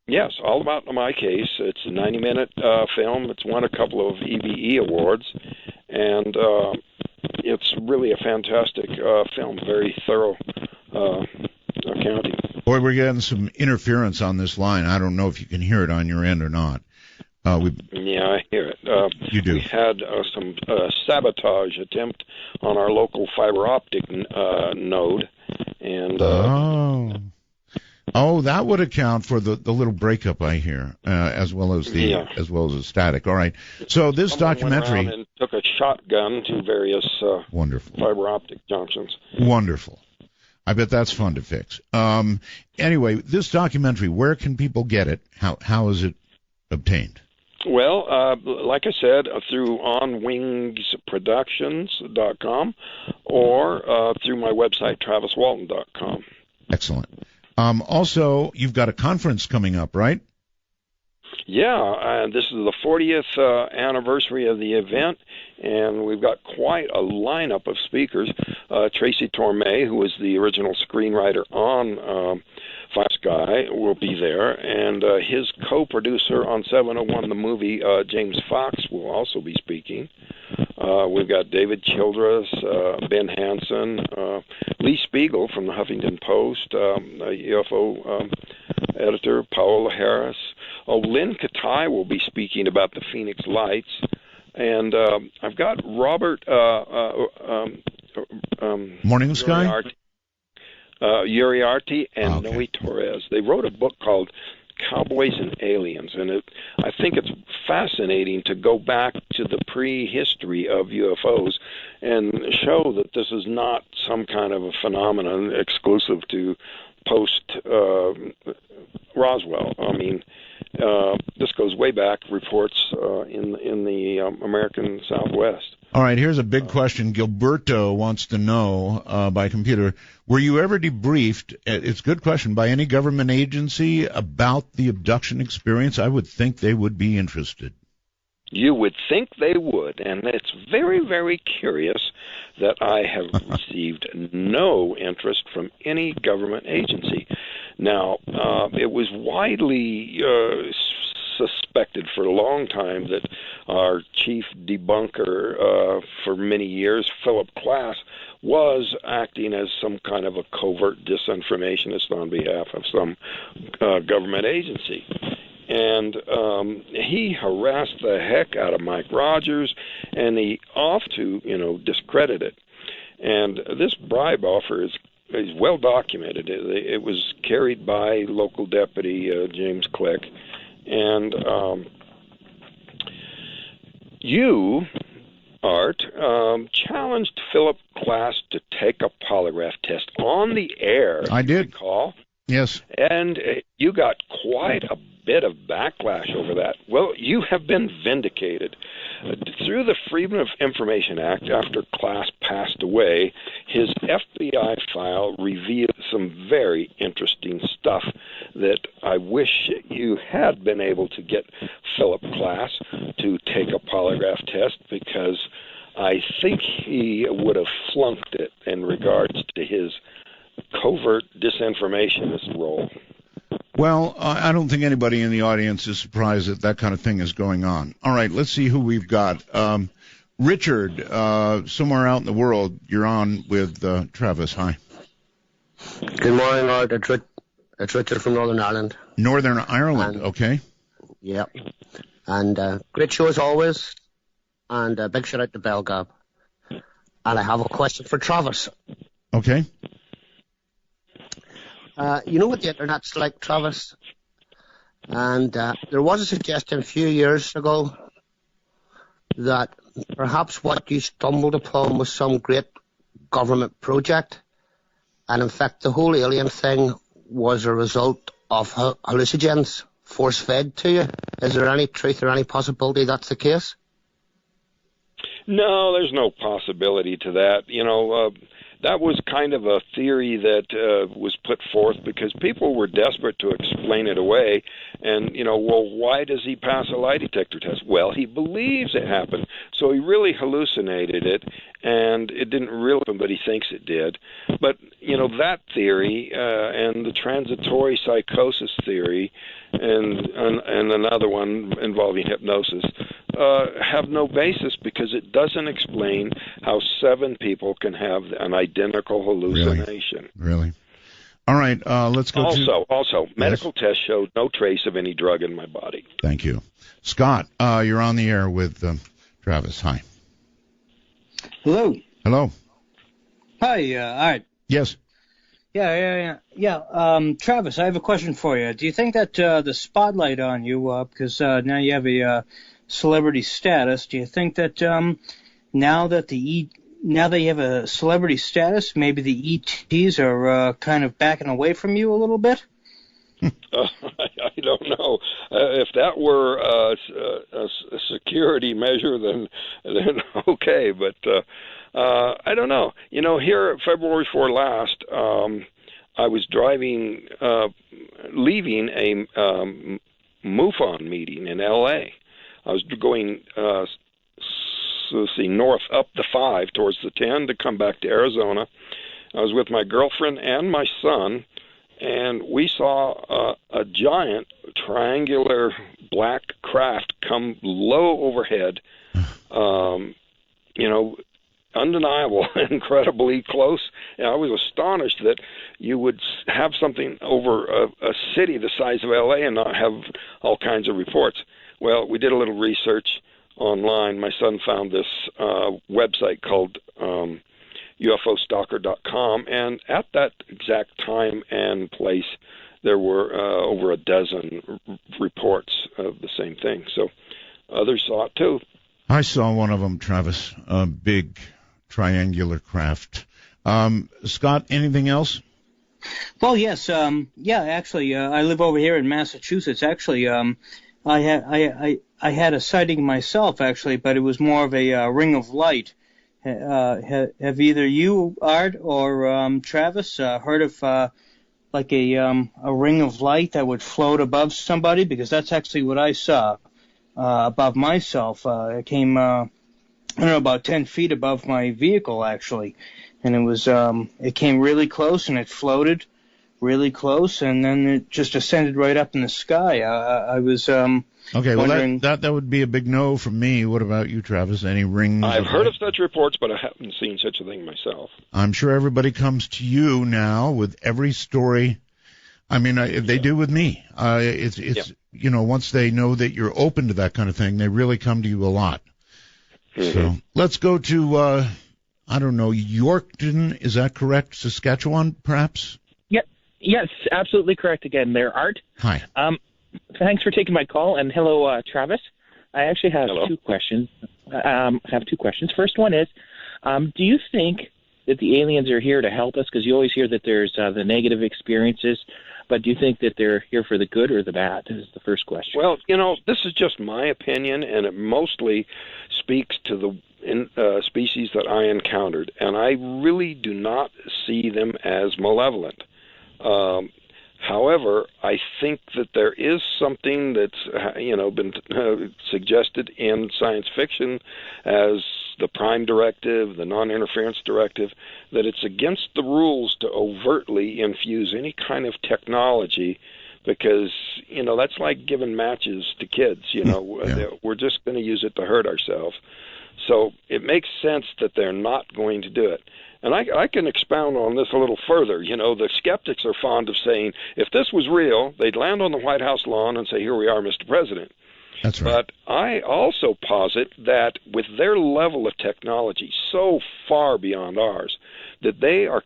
[SPEAKER 2] Yes, all about my case. It's a 90-minute film. It's won a couple of EBE awards, and it's really a fantastic film, very thorough accounting.
[SPEAKER 1] Boy, we're getting some interference on this line. I don't know if you can hear it on your end or not.
[SPEAKER 2] Yeah, I hear it.
[SPEAKER 1] You do.
[SPEAKER 2] We had some sabotage attempt on our local fiber optic node, and
[SPEAKER 1] that would account for the little breakup I hear, as well as the static. All right. So this documentary
[SPEAKER 2] went around and took a shotgun to various
[SPEAKER 1] wonderful
[SPEAKER 2] fiber optic junctions.
[SPEAKER 1] Wonderful. I bet that's fun to fix. Anyway, this documentary, where can people get it? How is it obtained?
[SPEAKER 2] Well, like I said, through onwingsproductions.com or through my website, traviswalton.com.
[SPEAKER 1] Excellent. Also, you've got a conference coming up, right?
[SPEAKER 2] Yeah, this is the 40th anniversary of the event, and we've got quite a lineup of speakers. Tracy Torme, who was the original screenwriter on Fast Sky, will be there, and his co-producer on 701 the movie, James Fox, will also be speaking. We've got David Childress, Ben Hansen, Lee Spiegel from the Huffington Post, UFO editor, Paola Harris. Lynn Katai will be speaking about the Phoenix Lights. And I've got Robert
[SPEAKER 1] Morning Sky?
[SPEAKER 2] Uriarte and
[SPEAKER 1] Okay.
[SPEAKER 2] Noe Torres. They wrote a book called Cowboys and Aliens, and I think it's fascinating to go back to the prehistory of UFOs and show that this is not some kind of a phenomenon exclusive to post Roswell. I mean, this goes way back. Reports in the American Southwest.
[SPEAKER 1] All right, here's a big question. Gilberto wants to know by computer, were you ever debriefed, it's a good question, by any government agency about the abduction experience? I would think they would be interested.
[SPEAKER 2] You would think they would, and it's very, very curious that I have received no interest from any government agency. Now, it was widely suspected for a long time that our chief debunker for many years, Philip Klass, was acting as some kind of a covert disinformationist on behalf of some government agency. And he harassed the heck out of Mike Rogers, and he off to, discredit it. And this bribe offer is well documented. It was carried by local deputy James Click. And you, Art, challenged Philip Klass to take a polygraph test on the air.
[SPEAKER 1] I did.
[SPEAKER 2] Recall?
[SPEAKER 1] Yes.
[SPEAKER 2] And you got quite a bit of backlash over that. Well, you have been vindicated. Through the Freedom of Information Act, after Klass passed away, his FBI file revealed some very interesting stuff that I wish you had been able to get Philip Klass to take a polygraph test, because I think he would have flunked it in regards to his covert disinformationist role.
[SPEAKER 1] Well, I don't think anybody in the audience is surprised that that kind of thing is going on. All right, let's see who we've got. Richard, somewhere out in the world, you're on with Travis. Hi.
[SPEAKER 3] Good morning, Art. It's Richard from Northern Ireland.
[SPEAKER 1] Northern Ireland, okay.
[SPEAKER 3] Yeah. And great show as always. And big shout out to Belgab. And I have a question for Travis.
[SPEAKER 1] Okay.
[SPEAKER 3] You know what the internet's like, Travis? And there was a suggestion a few years ago that perhaps what you stumbled upon was some great government project. And in fact, the whole alien thing was a result of hallucinogens force-fed to you. Is there any truth or any possibility that's the case?
[SPEAKER 2] No, there's no possibility to that. That was kind of a theory that was put forth because people were desperate to explain it away. And, well, why does he pass a lie detector test? Well, he believes it happened. So he really hallucinated it, and it didn't really happen, but he thinks it did. But, that theory and the transitory psychosis theory and another one involving hypnosis have no basis, because it doesn't explain how 7 people can have an identical hallucination.
[SPEAKER 1] Really? All right, let's go
[SPEAKER 2] Also, medical tests showed no trace of any drug in my body.
[SPEAKER 1] Thank you. Scott, you're on the air with Travis. Hi.
[SPEAKER 4] Hello.
[SPEAKER 1] Hello.
[SPEAKER 4] Hi, Art.
[SPEAKER 1] Yes.
[SPEAKER 4] Yeah. Travis, I have a question for you. Do you think that the spotlight on you, because now you have a celebrity status, do you think that now that you have a celebrity status, maybe the ETs are kind of backing away from you a little bit?
[SPEAKER 2] I don't know. If that were a security measure, then okay. But I don't know. Here February 4 last, I was leaving a MUFON meeting in L.A. I was going north up the 5 towards the 10 to come back to Arizona. I was with my girlfriend and my son, and we saw a giant triangular black craft come low overhead, undeniable, incredibly close. And I was astonished that you would have something over a city the size of L.A. and not have all kinds of reports. Well, we did a little research online. My son found this website called UFOstalker.com, and at that exact time and place, there were over a dozen reports of the same thing. So others saw it too.
[SPEAKER 1] I saw one of them, Travis, a big triangular craft. Scott, anything else?
[SPEAKER 4] Well, yes. Actually, I live over here in Massachusetts. Actually, I had a sighting myself, actually, but it was more of a ring of light. Have either you, Art, or Travis, heard of like a ring of light that would float above somebody? Because that's actually what I saw above myself. It came, I don't know, about 10 feet above my vehicle, actually. And it was, it came really close, and it floated really close, and then it just ascended right up in the sky. I was
[SPEAKER 1] okay.
[SPEAKER 4] wondering...
[SPEAKER 1] Well, that would be a big no from me. What about you, Travis? Any rings?
[SPEAKER 2] I've heard of such reports, but I haven't seen such a thing myself.
[SPEAKER 1] I'm sure everybody comes to you now with every story. I mean, they do with me. It's you know, once they know that you're open to that kind of thing, they really come to you a lot. Mm-hmm. So let's go to I don't know, Yorkton. Is that correct? Saskatchewan, perhaps?
[SPEAKER 5] Yes, absolutely correct again there, Art.
[SPEAKER 1] Hi.
[SPEAKER 5] Thanks for taking my call, and hello, Travis. I actually have two questions. First one is, do you think that the aliens are here to help us? Because you always hear that there's the negative experiences, but do you think that they're here for the good or the bad? Is the first question.
[SPEAKER 2] Well, you know, this is just my opinion, and it mostly speaks to the species that I encountered, and I really do not see them as malevolent. However, I think that there is something that's, been suggested in science fiction as the Prime Directive, the Non-Interference Directive, that it's against the rules to overtly infuse any kind of technology because, that's like giving matches to kids, We're just going to use it to hurt ourselves. So it makes sense that they're not going to do it. And I can expound on this a little further. The skeptics are fond of saying, if this was real, they'd land on the White House lawn and say, here we are, Mr. President.
[SPEAKER 1] That's right.
[SPEAKER 2] But I also posit that with their level of technology so far beyond ours, that they are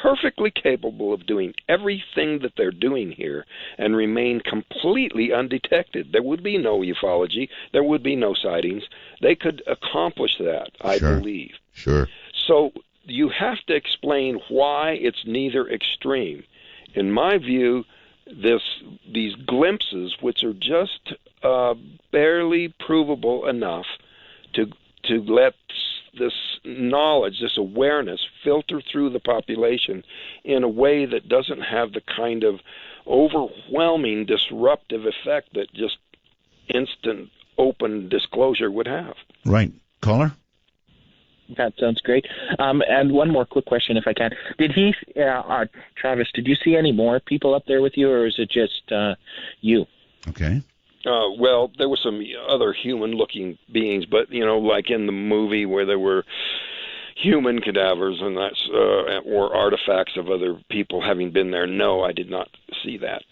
[SPEAKER 2] perfectly capable of doing everything that they're doing here and remain completely undetected. There would be no ufology. There would be no sightings. They could accomplish that, I believe.
[SPEAKER 1] Sure.
[SPEAKER 2] So you have to explain why it's neither extreme. In my view, these glimpses, which are just barely provable enough to let this knowledge, this awareness, filter through the population in a way that doesn't have the kind of overwhelming disruptive effect that just instant open disclosure would have.
[SPEAKER 1] Right. Caller?
[SPEAKER 5] That sounds great. And one more quick question, if I can. Travis, did you see any more people up there with you, or is it just you?
[SPEAKER 1] Okay.
[SPEAKER 2] Well, there were some other human-looking beings, but, like in the movie where there were human cadavers and that's or artifacts of other people having been there, no, I did not see that.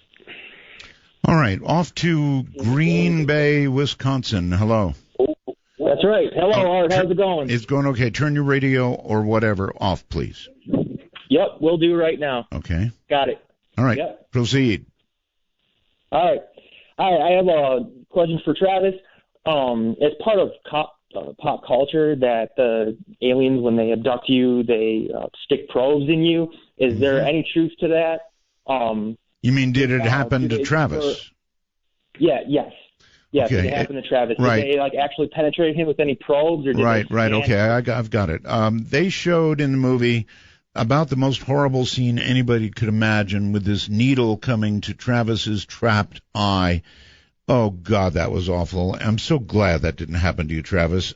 [SPEAKER 1] All right. Off to Green Bay, Wisconsin. Hello.
[SPEAKER 6] That's right. Hello, Art. How's it going?
[SPEAKER 1] It's going okay. Turn your radio or whatever off, please.
[SPEAKER 6] Yep, we'll do right now.
[SPEAKER 1] Okay.
[SPEAKER 6] Got it.
[SPEAKER 1] All right.
[SPEAKER 6] Yep.
[SPEAKER 1] Proceed.
[SPEAKER 6] All right. I have a question for Travis. It's part of pop culture that the aliens, when they abduct you, they stick probes in you. Is there any truth to that?
[SPEAKER 1] You mean did it happen to Travis?
[SPEAKER 6] Yes. Yes,
[SPEAKER 1] okay.
[SPEAKER 6] It happened to Travis.
[SPEAKER 1] Right.
[SPEAKER 6] Did they actually penetrate him with any probes? Or did
[SPEAKER 1] right. Okay, I've got it. They showed in the movie about the most horrible scene anybody could imagine with this needle coming to Travis's trapped eye. Oh, God, that was awful. I'm so glad that didn't happen to you, Travis.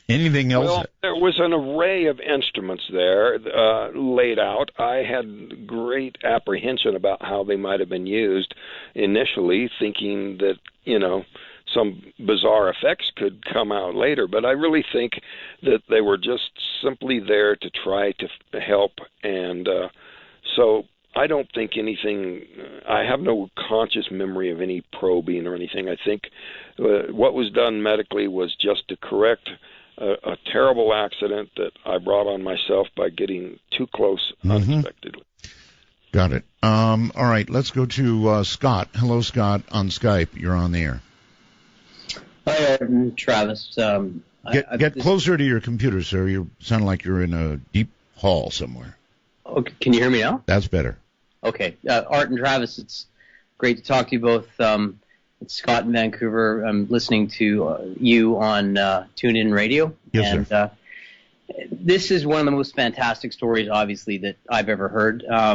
[SPEAKER 1] Anything else?
[SPEAKER 2] Well, there was an array of instruments there laid out. I had great apprehension about how they might have been used initially, thinking that, some bizarre effects could come out later. But I really think that they were just simply there to try to help. And so I don't think anything, I have no conscious memory of any probing or anything. I think what was done medically was just to correct a terrible accident that I brought on myself by getting too close unexpectedly.
[SPEAKER 1] Got it. All right, let's go to Scott. Hello, Scott, on Skype. You're on the air.
[SPEAKER 7] Hi, Travis.
[SPEAKER 1] Get closer to your computer, sir. You sound like you're in a deep hall somewhere.
[SPEAKER 7] Okay, can you hear me now?
[SPEAKER 1] That's better.
[SPEAKER 7] Okay. Art and Travis, it's great to talk to you both. It's Scott in Vancouver. I'm listening to you on TuneIn Radio.
[SPEAKER 1] Yes, sir.
[SPEAKER 7] This is one of the most fantastic stories, obviously, that I've ever heard. I've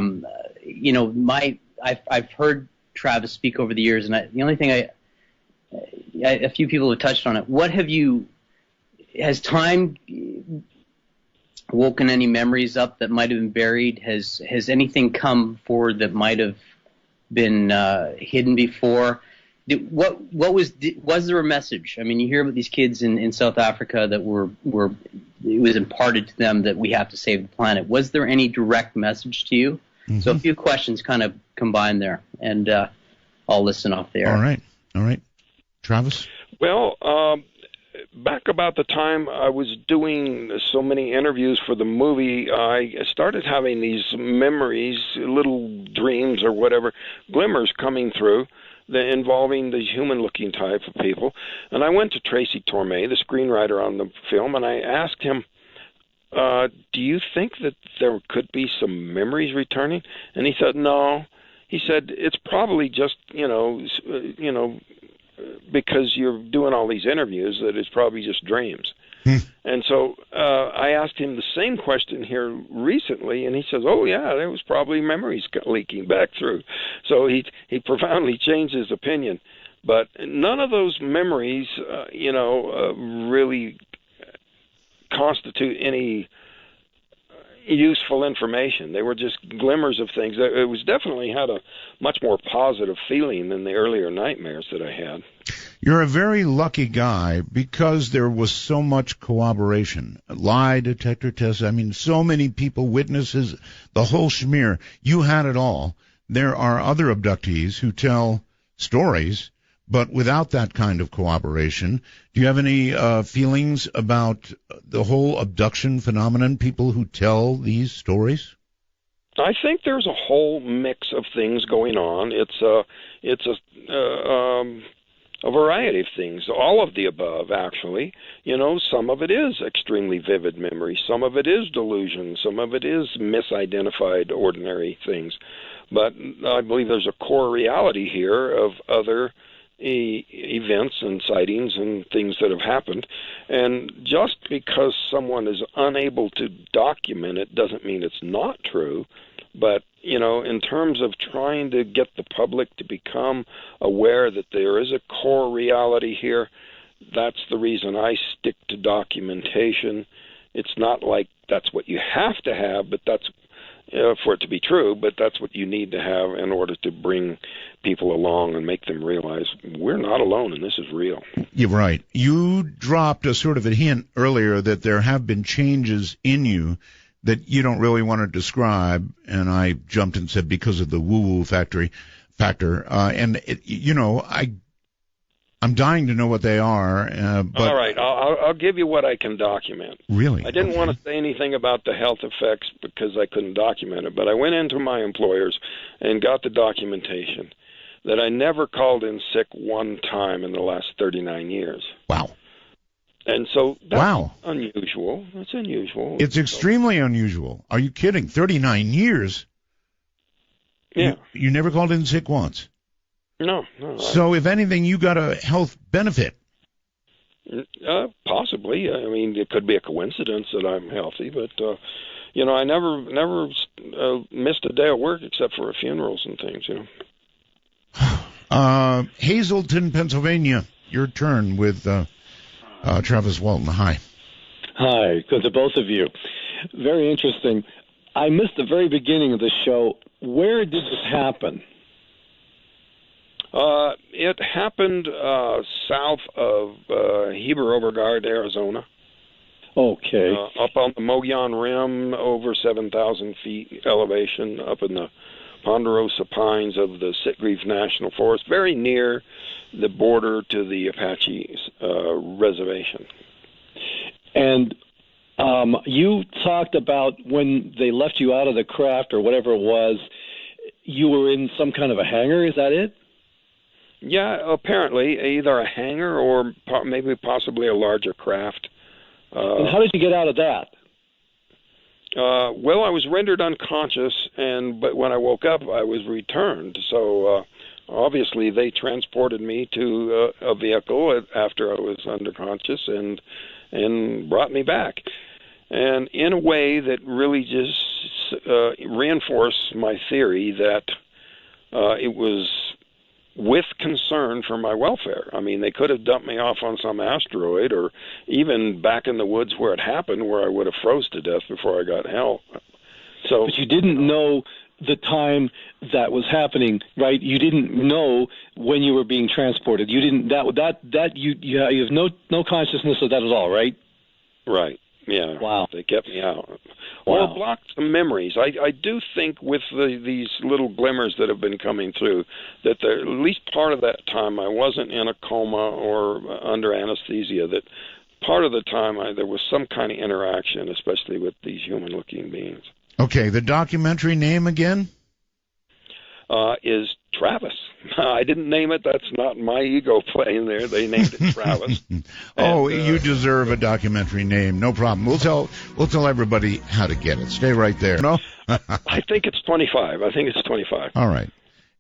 [SPEAKER 7] heard Travis speak over the years, and the only thing a few people have touched on it. Has time woken any memories up that might have been buried? Has anything come forward that might have been hidden before? Was there a message? I mean, you hear about these kids in South Africa that it was imparted to them that we have to save the planet. Was there any direct message to you? Mm-hmm. So a few questions kind of combined there, and I'll listen off there.
[SPEAKER 1] All right. Travis?
[SPEAKER 2] Well, back about the time I was doing so many interviews for the movie, I started having these memories, little dreams or whatever, glimmers coming through, involving the human-looking type of people. And I went to Tracy Torme, the screenwriter on the film, and I asked him, do you think that there could be some memories returning? And he said, no. He said, it's probably just, because you're doing all these interviews, that it's probably just dreams. And so I asked him the same question here recently, and he says, oh, yeah, there was probably memories leaking back through. So he profoundly changed his opinion. But none of those memories, really constitute any useful information. They were just glimmers of things. It was definitely had a much more positive feeling than the earlier nightmares that I had.
[SPEAKER 1] You're a very lucky guy because there was so much corroboration. Lie detector tests, I mean, so many people, witnesses, the whole schmear. You had it all. There are other abductees who tell stories, but without that kind of corroboration. Do you have any feelings about the whole abduction phenomenon, people who tell these stories?
[SPEAKER 2] I think there's a whole mix of things going on. It's a variety of things, all of the above, actually. Some of it is extremely vivid memory. Some of it is delusion. Some of it is misidentified ordinary things. But I believe there's a core reality here of other events and sightings and things that have happened. And just because someone is unable to document it doesn't mean it's not true. But, in terms of trying to get the public to become aware that there is a core reality here, that's the reason I stick to documentation. It's not like that's what you have to have, but that's for it to be true, but that's what you need to have in order to bring people along and make them realize we're not alone and this is real.
[SPEAKER 1] You're right. You dropped a sort of a hint earlier that there have been changes in you that you don't really want to describe, and I jumped and said because of the woo-woo factor. I'm dying to know what they are. But
[SPEAKER 2] all right, I'll give you what I can document.
[SPEAKER 1] Really?
[SPEAKER 2] I didn't want to say anything about the health effects because I couldn't document it, but I went into my employers and got the documentation that I never called in sick one time in the last 39 years.
[SPEAKER 1] Wow.
[SPEAKER 2] And so that's unusual. That's unusual.
[SPEAKER 1] It's extremely unusual. Are you kidding? 39 years?
[SPEAKER 2] Yeah.
[SPEAKER 1] You never called in sick once?
[SPEAKER 2] No.
[SPEAKER 1] So if anything, you got a health benefit.
[SPEAKER 2] Possibly. I mean, it could be a coincidence that I'm healthy, but, I never missed a day of work except for funerals and things,
[SPEAKER 1] Hazleton, Pennsylvania, your turn with Travis Walton. Hi.
[SPEAKER 8] Hi, good to both of you. Very interesting. I missed the very beginning of the show. Where did this happen?
[SPEAKER 2] It happened south of Heber Overgaard, Arizona.
[SPEAKER 8] Okay.
[SPEAKER 2] Up on the Mogollon Rim, over 7,000 feet elevation, up in the ponderosa pines of the Sitgreaves National Forest, very near the border to the Apache reservation.
[SPEAKER 8] And you talked about when they left you out of the craft or whatever it was, you were in some kind of a hangar. Is that it?
[SPEAKER 2] Yeah, apparently either a hangar or maybe possibly a larger craft.
[SPEAKER 8] And how did you get out of that?
[SPEAKER 2] Well, I was rendered unconscious, but when I woke up, I was returned. So obviously, they transported me to a vehicle after I was unconscious and brought me back. And in a way that really just reinforced my theory that it was with concern for my welfare. I mean, they could have dumped me off on some asteroid or even back in the woods where it happened, where I would have froze to death before I got help. So,
[SPEAKER 8] but you didn't know the time that was happening, right? You didn't know when you were being transported. You didn't you have no consciousness of that at all, right?
[SPEAKER 2] Right. Yeah.
[SPEAKER 8] Wow.
[SPEAKER 2] They kept me out.
[SPEAKER 8] Wow.
[SPEAKER 2] Well, it blocked some memories. I do think with these little glimmers that have been coming through that at least part of that time I wasn't in a coma or under anesthesia, that part of the time there was some kind of interaction, especially with these human-looking beings.
[SPEAKER 1] Okay, the documentary name again?
[SPEAKER 2] Is Travis. I didn't name it. That's not my ego playing there. They named it Travis.
[SPEAKER 1] You deserve a documentary name. No problem. We'll tell everybody how to get it. Stay right there. No?
[SPEAKER 2] I think it's 25.
[SPEAKER 1] All right.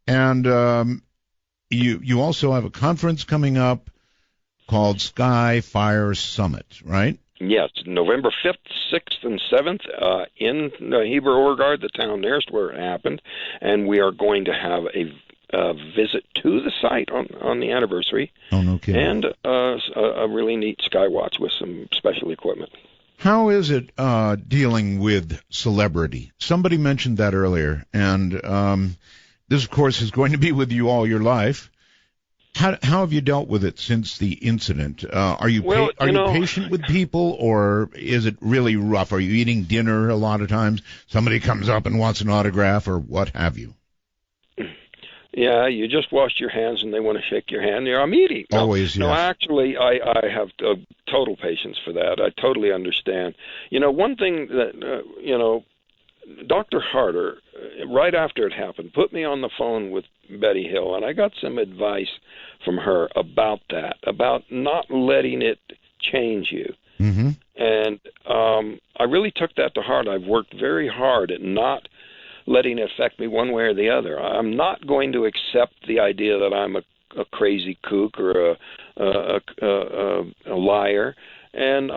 [SPEAKER 1] And you also have a conference coming up called Sky Fire Summit, right?
[SPEAKER 2] Yes, November 5th, 6th, and 7th in Heber Orgard, the town nearest where it happened, and we are going to have a visit to the site on the anniversary.
[SPEAKER 1] Oh, no kidding.
[SPEAKER 2] And a really neat sky watch with some special equipment.
[SPEAKER 1] How is it dealing with celebrity? Somebody mentioned that earlier, and this, of course, is going to be with you all your life. How have you dealt with it since the incident? Are you patient with people, or is it really rough? Are you eating dinner a lot of times? Somebody comes up and wants an autograph, or what have you?
[SPEAKER 2] Yeah, you just washed your hands and they want to shake your hand. I'm eating.
[SPEAKER 1] Always, yes.
[SPEAKER 2] No, actually, I have total patience for that. I totally understand. One thing that, Dr. Harder, right after it happened, put me on the phone with Betty Hill, and I got some advice from her about that, about not letting it change you.
[SPEAKER 1] Mm-hmm.
[SPEAKER 2] And I really took that to heart. I've worked very hard at not letting it affect me one way or the other. I'm not going to accept the idea that I'm a crazy kook or a liar. And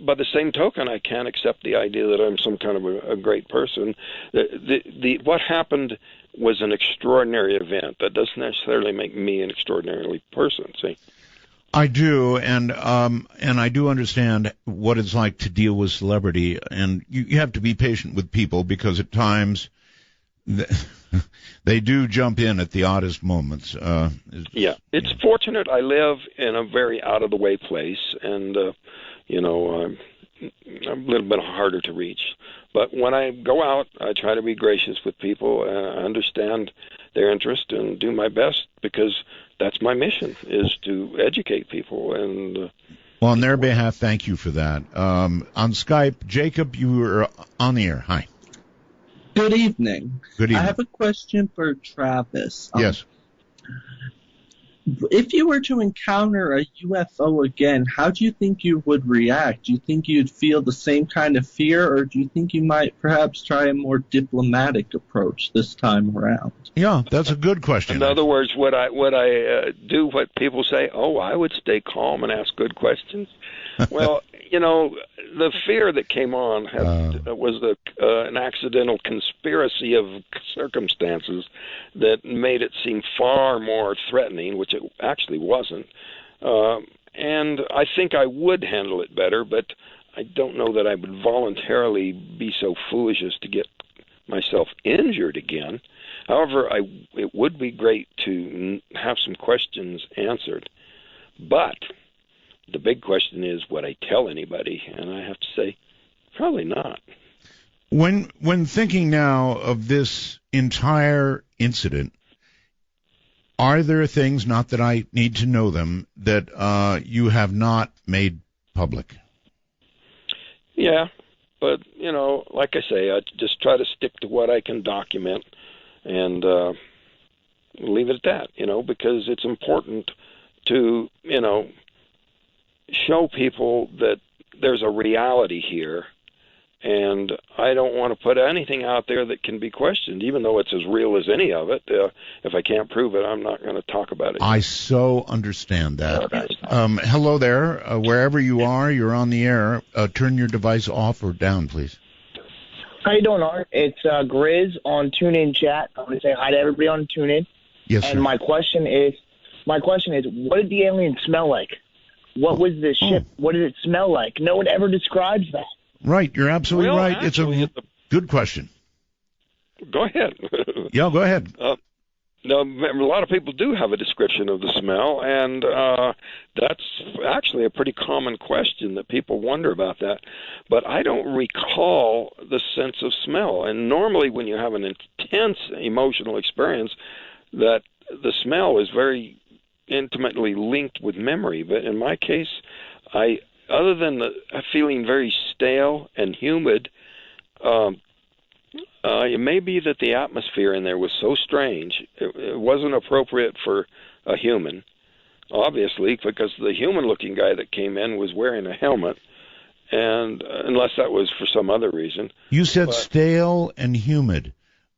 [SPEAKER 2] by the same token, I can't accept the idea that I'm some kind of a great person. What happened was an extraordinary event. That doesn't necessarily make me an extraordinary person. See.
[SPEAKER 1] I do, and I do understand what it's like to deal with celebrity, and you have to be patient with people because at times they do jump in at the oddest moments.
[SPEAKER 2] It's fortunate I live in a very out-of-the-way place, and I'm a little bit harder to reach. But when I go out, I try to be gracious with people, understand their interest, and do my best because that's my mission, is to educate people. And
[SPEAKER 1] well, on their behalf, thank you for that. On Skype, Jacob, you were on the air. Hi.
[SPEAKER 9] Good evening.
[SPEAKER 1] Good evening.
[SPEAKER 9] I have a question for Travis.
[SPEAKER 1] Yes.
[SPEAKER 9] If you were to encounter a UFO again, how do you think you would react? Do you think you'd feel the same kind of fear, or do you think you might perhaps try a more diplomatic approach this time around?
[SPEAKER 1] Yeah, that's a good question.
[SPEAKER 2] In other words, would I do what people say? Oh, I would stay calm and ask good questions. Well, the fear that came on was an accidental conspiracy of circumstances that made it seem far more threatening, which it actually wasn't. And I think I would handle it better, but I don't know that I would voluntarily be so foolish as to get myself injured again. However, it would be great to have some questions answered. But the big question is, would I tell anybody? And I have to say, probably not.
[SPEAKER 1] When thinking now of this entire incident, are there things, not that I need to know them, that you have not made public?
[SPEAKER 2] Yeah, but, like I say, I just try to stick to what I can document and leave it at that, because it's important to, show people that there's a reality here. And I don't want to put anything out there that can be questioned, even though it's as real as any of it. If I can't prove it, I'm not going to talk about it.
[SPEAKER 1] I so understand that. Hello there. Wherever you are, you're on the air. Turn your device off or down, please.
[SPEAKER 10] How you doing, Art? It's Grizz on TuneIn chat. I want to say hi to everybody on TuneIn.
[SPEAKER 1] Yes,
[SPEAKER 10] and
[SPEAKER 1] sir.
[SPEAKER 10] my question is, what did the alien smell like? What was the ship? What did it smell like? No one ever describes that.
[SPEAKER 1] Right, you're absolutely right.
[SPEAKER 2] Actually,
[SPEAKER 1] it's a good question.
[SPEAKER 2] Go ahead.
[SPEAKER 1] Yeah, go ahead.
[SPEAKER 2] No, a lot of people do have a description of the smell, and that's actually a pretty common question that people wonder about that. But I don't recall the sense of smell. And normally when you have an intense emotional experience, that the smell is very intimately linked with memory. But in my case, other than feeling very stale and humid, it may be that the atmosphere in there was so strange, it wasn't appropriate for a human, obviously, because the human-looking guy that came in was wearing a helmet, and unless that was for some other reason.
[SPEAKER 1] You said stale and humid.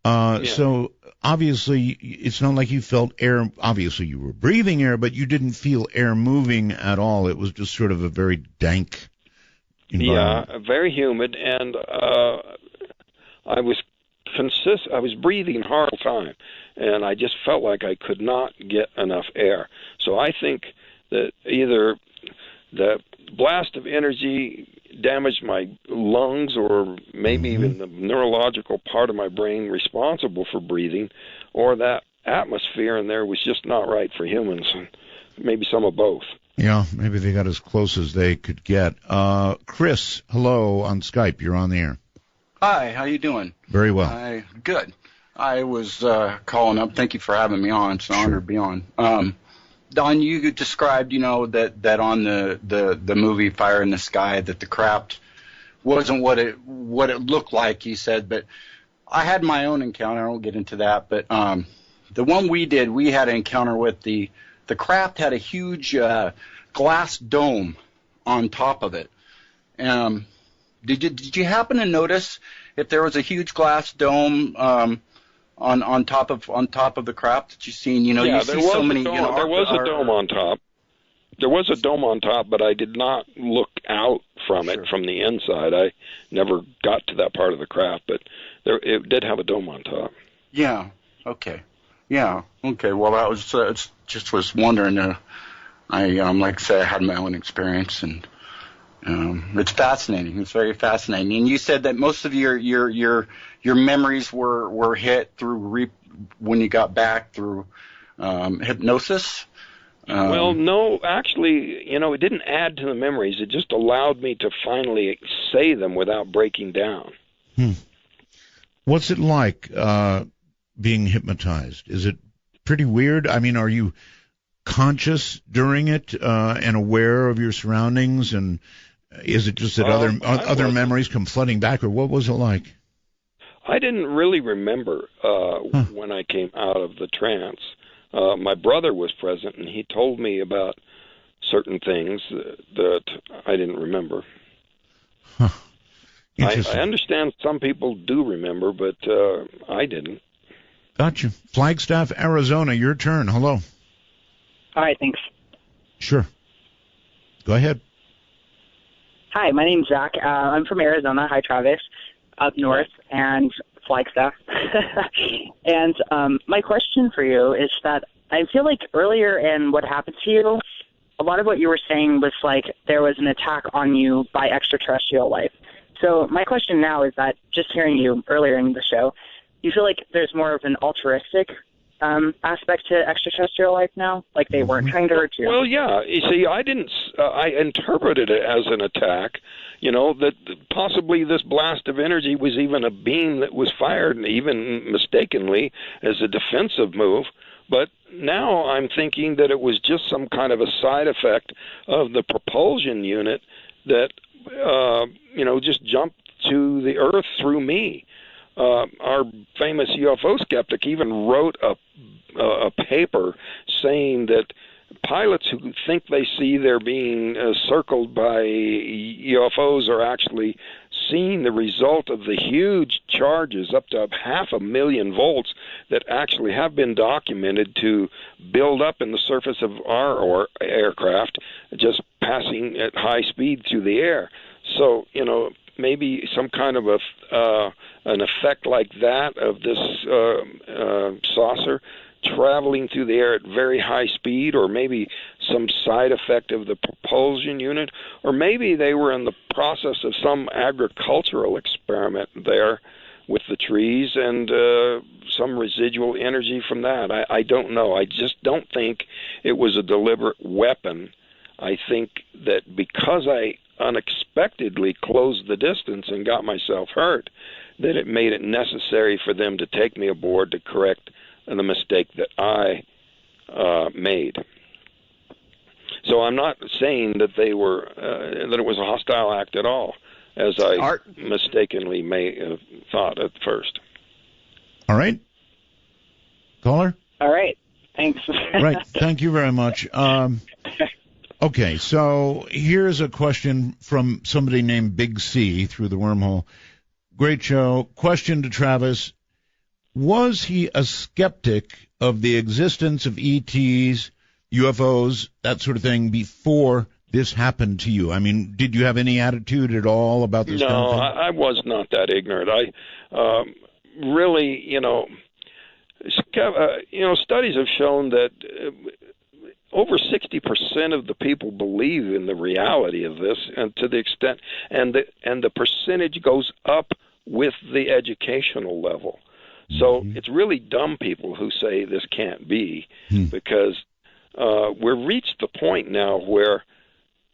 [SPEAKER 1] So obviously it's not like you felt air. Obviously you were breathing air, but you didn't feel air moving at all. It was just sort of a very dank environment.
[SPEAKER 2] Yeah, very humid, and I was breathing hard all the time, and I just felt like I could not get enough air. So I think that either the blast of energy damaged my lungs, or maybe even the neurological part of my brain responsible for breathing, or that atmosphere in there was just not right for humans. Maybe some of both.
[SPEAKER 1] Yeah, maybe they got as close as they could get. Chris, hello on Skype. You're on the air.
[SPEAKER 11] Hi, how you doing?
[SPEAKER 1] Very well.
[SPEAKER 11] Good. I was calling up. Thank you for having me on. It's an honor to be on. Don, you described, that on the movie Fire in the Sky, that the craft wasn't what it looked like, you said. But I had my own encounter. I won't get into that. But the one we did, we had an encounter with the craft had a huge glass dome on top of it. Did you happen to notice if there was a huge glass dome on top of the craft that you've seen?
[SPEAKER 2] Yeah,
[SPEAKER 11] you see so many.
[SPEAKER 2] There was a dome on top. There was a dome on top, but I did not look out from it from the inside. I never got to that part of the craft, but it did have a dome on top.
[SPEAKER 11] Yeah. Okay. Yeah. Okay. Well, that was just was wondering. I like I say, I had my own experience, and it's fascinating. It's very fascinating. And you said that most of your memories were hit through when you got back through hypnosis.
[SPEAKER 2] Well, no, actually, it didn't add to the memories. It just allowed me to finally say them without breaking down.
[SPEAKER 1] What's it like being hypnotized? Is it pretty weird? I mean, are you conscious during it and aware of your surroundings? And is it just that other memories come flooding back, or what was it like?
[SPEAKER 2] I didn't really remember when I came out of the trance. My brother was present, and he told me about certain things that I didn't remember.
[SPEAKER 1] Huh.
[SPEAKER 2] I understand some people do remember, but I didn't.
[SPEAKER 1] Gotcha. Flagstaff, Arizona, your turn. Hello.
[SPEAKER 12] Hi, thanks.
[SPEAKER 1] Sure. Go ahead.
[SPEAKER 12] Hi, my name's Zach. I'm from Arizona. Hi, Travis. Up north and Flagstaff. And my question for you is that I feel like earlier in what happened to you, a lot of what you were saying was like there was an attack on you by extraterrestrial life. So my question now is that just hearing you earlier in the show, you feel like there's more of an altruistic aspect to extraterrestrial life now? Like they weren't trying to hurt you?
[SPEAKER 2] Well, yeah. You see, I interpreted it as an attack, that possibly this blast of energy was even a beam that was fired, even mistakenly, as a defensive move. But now I'm thinking that it was just some kind of a side effect of the propulsion unit that just jumped to the earth through me. Our famous UFO skeptic even wrote a paper saying that pilots who think they see they're being circled by UFOs are actually seeing the result of the huge charges up to 500,000 volts that actually have been documented to build up in the surface of our aircraft, just passing at high speed through the air. So, maybe some kind of an effect like that of this saucer traveling through the air at very high speed, or maybe some side effect of the propulsion unit, or maybe they were in the process of some agricultural experiment there with the trees and some residual energy from that. I don't know. I just don't think it was a deliberate weapon. I think that because I unexpectedly closed the distance and got myself hurt, that it made it necessary for them to take me aboard to correct the mistake that I made. So I'm not saying that they were that it was a hostile act at all, as I mistakenly may have thought at first.
[SPEAKER 1] All right, caller.
[SPEAKER 12] All right, thanks.
[SPEAKER 1] Right, thank you very much. Okay, so here's a question from somebody named Big C through the wormhole. Great show. Question to Travis. Was he a skeptic of the existence of ETs, UFOs, that sort of thing, before this happened to you? I mean, did you have any attitude at all about this?
[SPEAKER 2] No, I was not that ignorant. I really, studies have shown that over 60% of the people believe in the reality of this, and to the extent, and the percentage goes up with the educational level. So it's really dumb people who say this can't be, because we've reached the point now where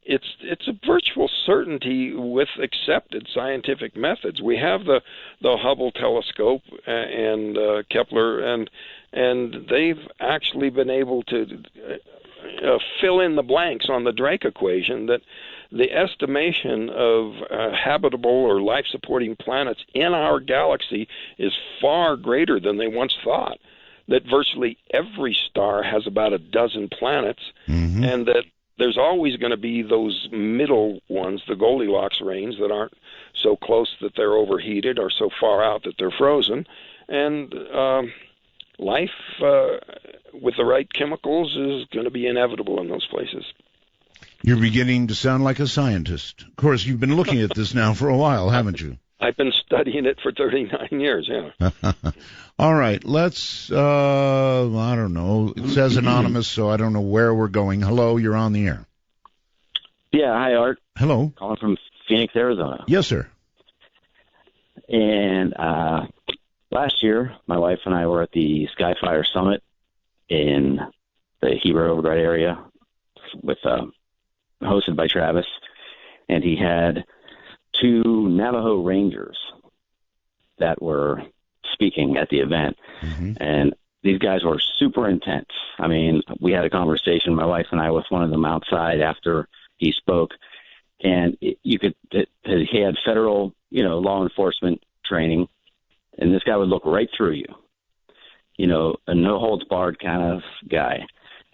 [SPEAKER 2] it's a virtual certainty with accepted scientific methods. We have the Hubble telescope and Kepler, and they've actually been able to fill in the blanks on the Drake equation that the estimation of habitable or life-supporting planets in our galaxy is far greater than they once thought, that virtually every star has about a dozen planets, and that there's always going to be those middle ones, the Goldilocks range, that aren't so close that they're overheated or so far out that they're frozen. And life with the right chemicals is going to be inevitable in those places.
[SPEAKER 1] You're beginning to sound like a scientist. Of course, you've been looking at this now for a while, haven't you?
[SPEAKER 2] I've been studying it for 39 years, yeah.
[SPEAKER 1] All right, let's, I don't know. It says anonymous, so I don't know where we're going. Hello, you're on the air.
[SPEAKER 13] Yeah, hi, Art.
[SPEAKER 1] Hello.
[SPEAKER 13] Calling from Phoenix, Arizona.
[SPEAKER 1] Yes, sir.
[SPEAKER 13] And last year, my wife and I were at the Skyfire Summit in the Heber Overground area with hosted by Travis, and he had two Navajo Rangers that were speaking at the event, and these guys were super intense. I mean, we had a conversation, my wife and I, with one of them outside after he spoke, and he had federal, law enforcement training, and this guy would look right through you, a no-holds-barred kind of guy.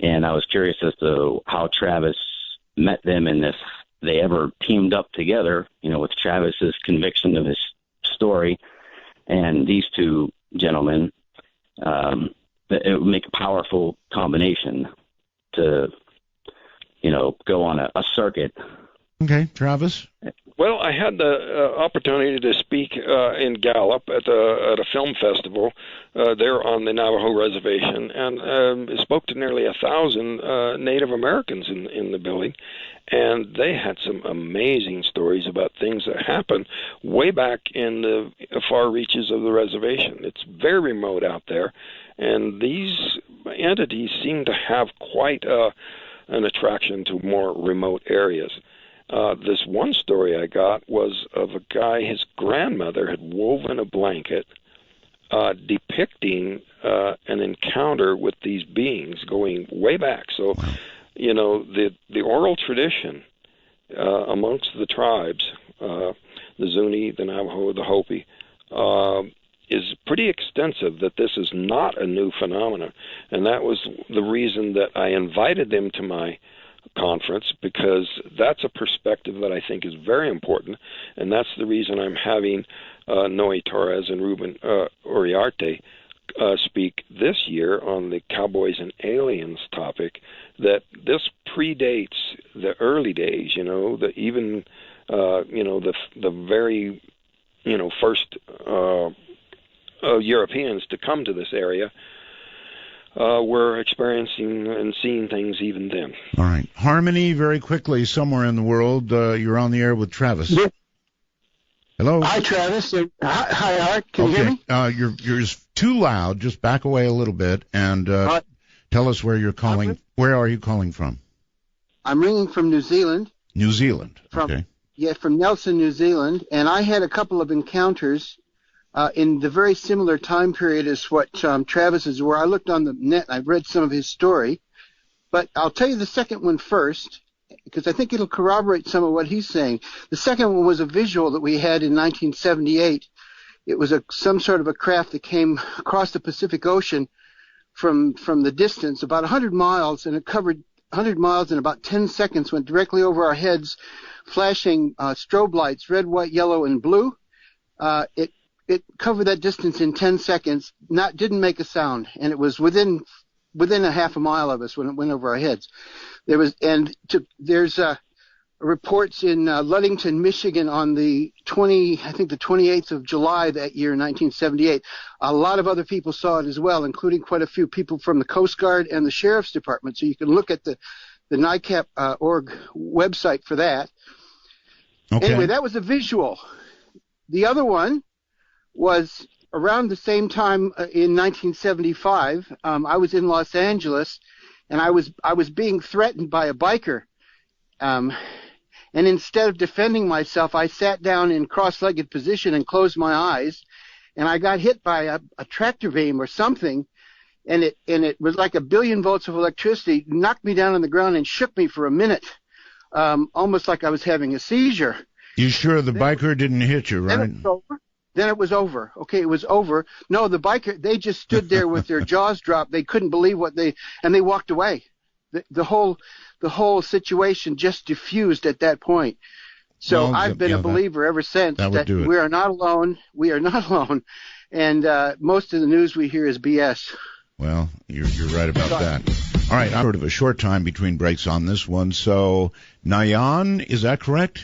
[SPEAKER 13] And I was curious as to how Travis met them and if they ever teamed up together, with Travis's conviction of his story and these two gentlemen. It would make a powerful combination to, go on a circuit.
[SPEAKER 1] Okay, Travis?
[SPEAKER 2] Well, I had the opportunity to speak in Gallup at a film festival there on the Navajo reservation, and spoke to nearly 1,000 Native Americans in the building, and they had some amazing stories about things that happened way back in the far reaches of the reservation. It's very remote out there, and these entities seem to have quite an attraction to more remote areas. This one story I got was of a guy, his grandmother had woven a blanket depicting an encounter with these beings going way back. So, the oral tradition amongst the tribes, the Zuni, the Navajo, the Hopi, is pretty extensive, that this is not a new phenomenon. And that was the reason that I invited them to my conference, because that's a perspective that I think is very important, and that's the reason I'm having Noe Torres and Ruben Uriarte speak this year on the Cowboys and Aliens topic, that this predates the early days, the very, first Europeans to come to this area were experiencing and seeing things even then.
[SPEAKER 1] All right. Harmony, very quickly, somewhere in the world, you're on the air with Travis.
[SPEAKER 14] Yeah.
[SPEAKER 1] Hello?
[SPEAKER 14] Hi, Travis. Hi, Art. Can you hear me?
[SPEAKER 1] You're too loud. Just back away a little bit and tell us where you're calling. Where are you calling from?
[SPEAKER 14] I'm ringing from New Zealand.
[SPEAKER 1] New Zealand. Okay.
[SPEAKER 14] Yeah, from Nelson, New Zealand. And I had a couple of encounters in the very similar time period as what Travis is, where I looked on the net and I read some of his story. But I'll tell you the second one first, because I think it'll corroborate some of what he's saying. The second one was a visual that we had in 1978. It was some sort of a craft that came across the Pacific Ocean from the distance, about 100 miles, and it covered 100 miles in about 10 seconds, went directly over our heads, flashing strobe lights, red, white, yellow, and blue. It covered that distance in 10 seconds, didn't make a sound, and it was within a half a mile of us when it went over our heads. There's reports in Ludington, Michigan on the 28th of July that year, 1978. A lot of other people saw it as well, including quite a few people from the Coast Guard and the Sheriff's Department. So you can look at the NICAP.org website for that.
[SPEAKER 1] Okay.
[SPEAKER 14] Anyway, that was a visual. The other one was around the same time in 1975. I was in Los Angeles, and I was being threatened by a biker. And instead of defending myself, I sat down in cross-legged position and closed my eyes, and I got hit by a tractor beam or something, and it was like 1 billion volts of electricity, knocked me down on the ground and shook me for a minute, almost like I was having a seizure.
[SPEAKER 1] You sure the biker didn't hit you, right?
[SPEAKER 14] Then it was over. Okay, it was over. No, the biker, they just stood there with their jaws dropped. They couldn't believe and they walked away. The whole situation just diffused at that point. So I've been a believer ever since that we are not alone. We are not alone. And most of the news we hear is BS.
[SPEAKER 1] Well, you're right about that. All right, I'm sort of a short time between breaks on this one. So, Nayan, is that correct?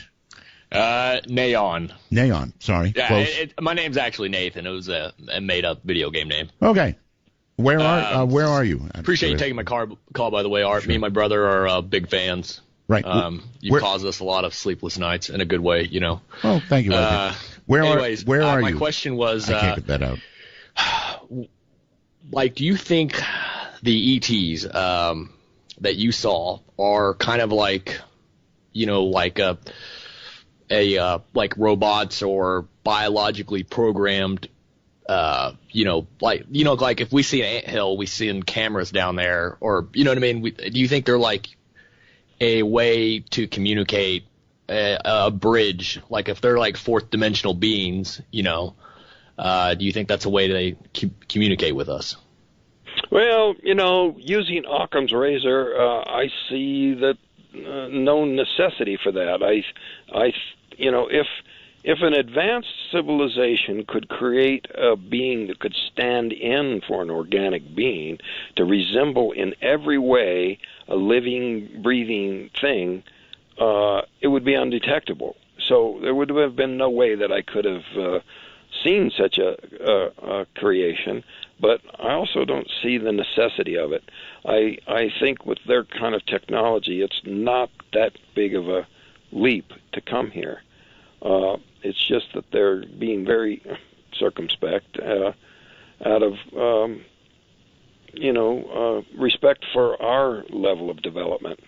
[SPEAKER 15] Nayon.
[SPEAKER 1] Nayon, sorry.
[SPEAKER 15] Yeah, my name's actually Nathan. It was a made-up video game name.
[SPEAKER 1] Okay. Where are you?
[SPEAKER 15] Appreciate you taking my call, by the way, Art. Sure. Me and my brother are big fans.
[SPEAKER 1] Right.
[SPEAKER 15] You caused us a lot of sleepless nights in a good way,
[SPEAKER 1] Oh, thank you. Where are you?
[SPEAKER 15] My question was...
[SPEAKER 1] I can't get that out.
[SPEAKER 15] Do you think the ETs that you saw are kind of like robots or biologically programmed, like if we see an anthill, we send cameras down there, or you know what I mean? Do you think they're like a way to communicate, a bridge? Like if they're like fourth dimensional beings, do you think that's a way they communicate with us?
[SPEAKER 2] Well, using Occam's razor, I see that no necessity for that. If an advanced civilization could create a being that could stand in for an organic being to resemble in every way a living, breathing thing, it would be undetectable. So there would have been no way that I could have seen such a creation, but I also don't see the necessity of it. I think with their kind of technology, it's not that big of a leap to come here. It's just that they're being very circumspect out of, respect for our level of development.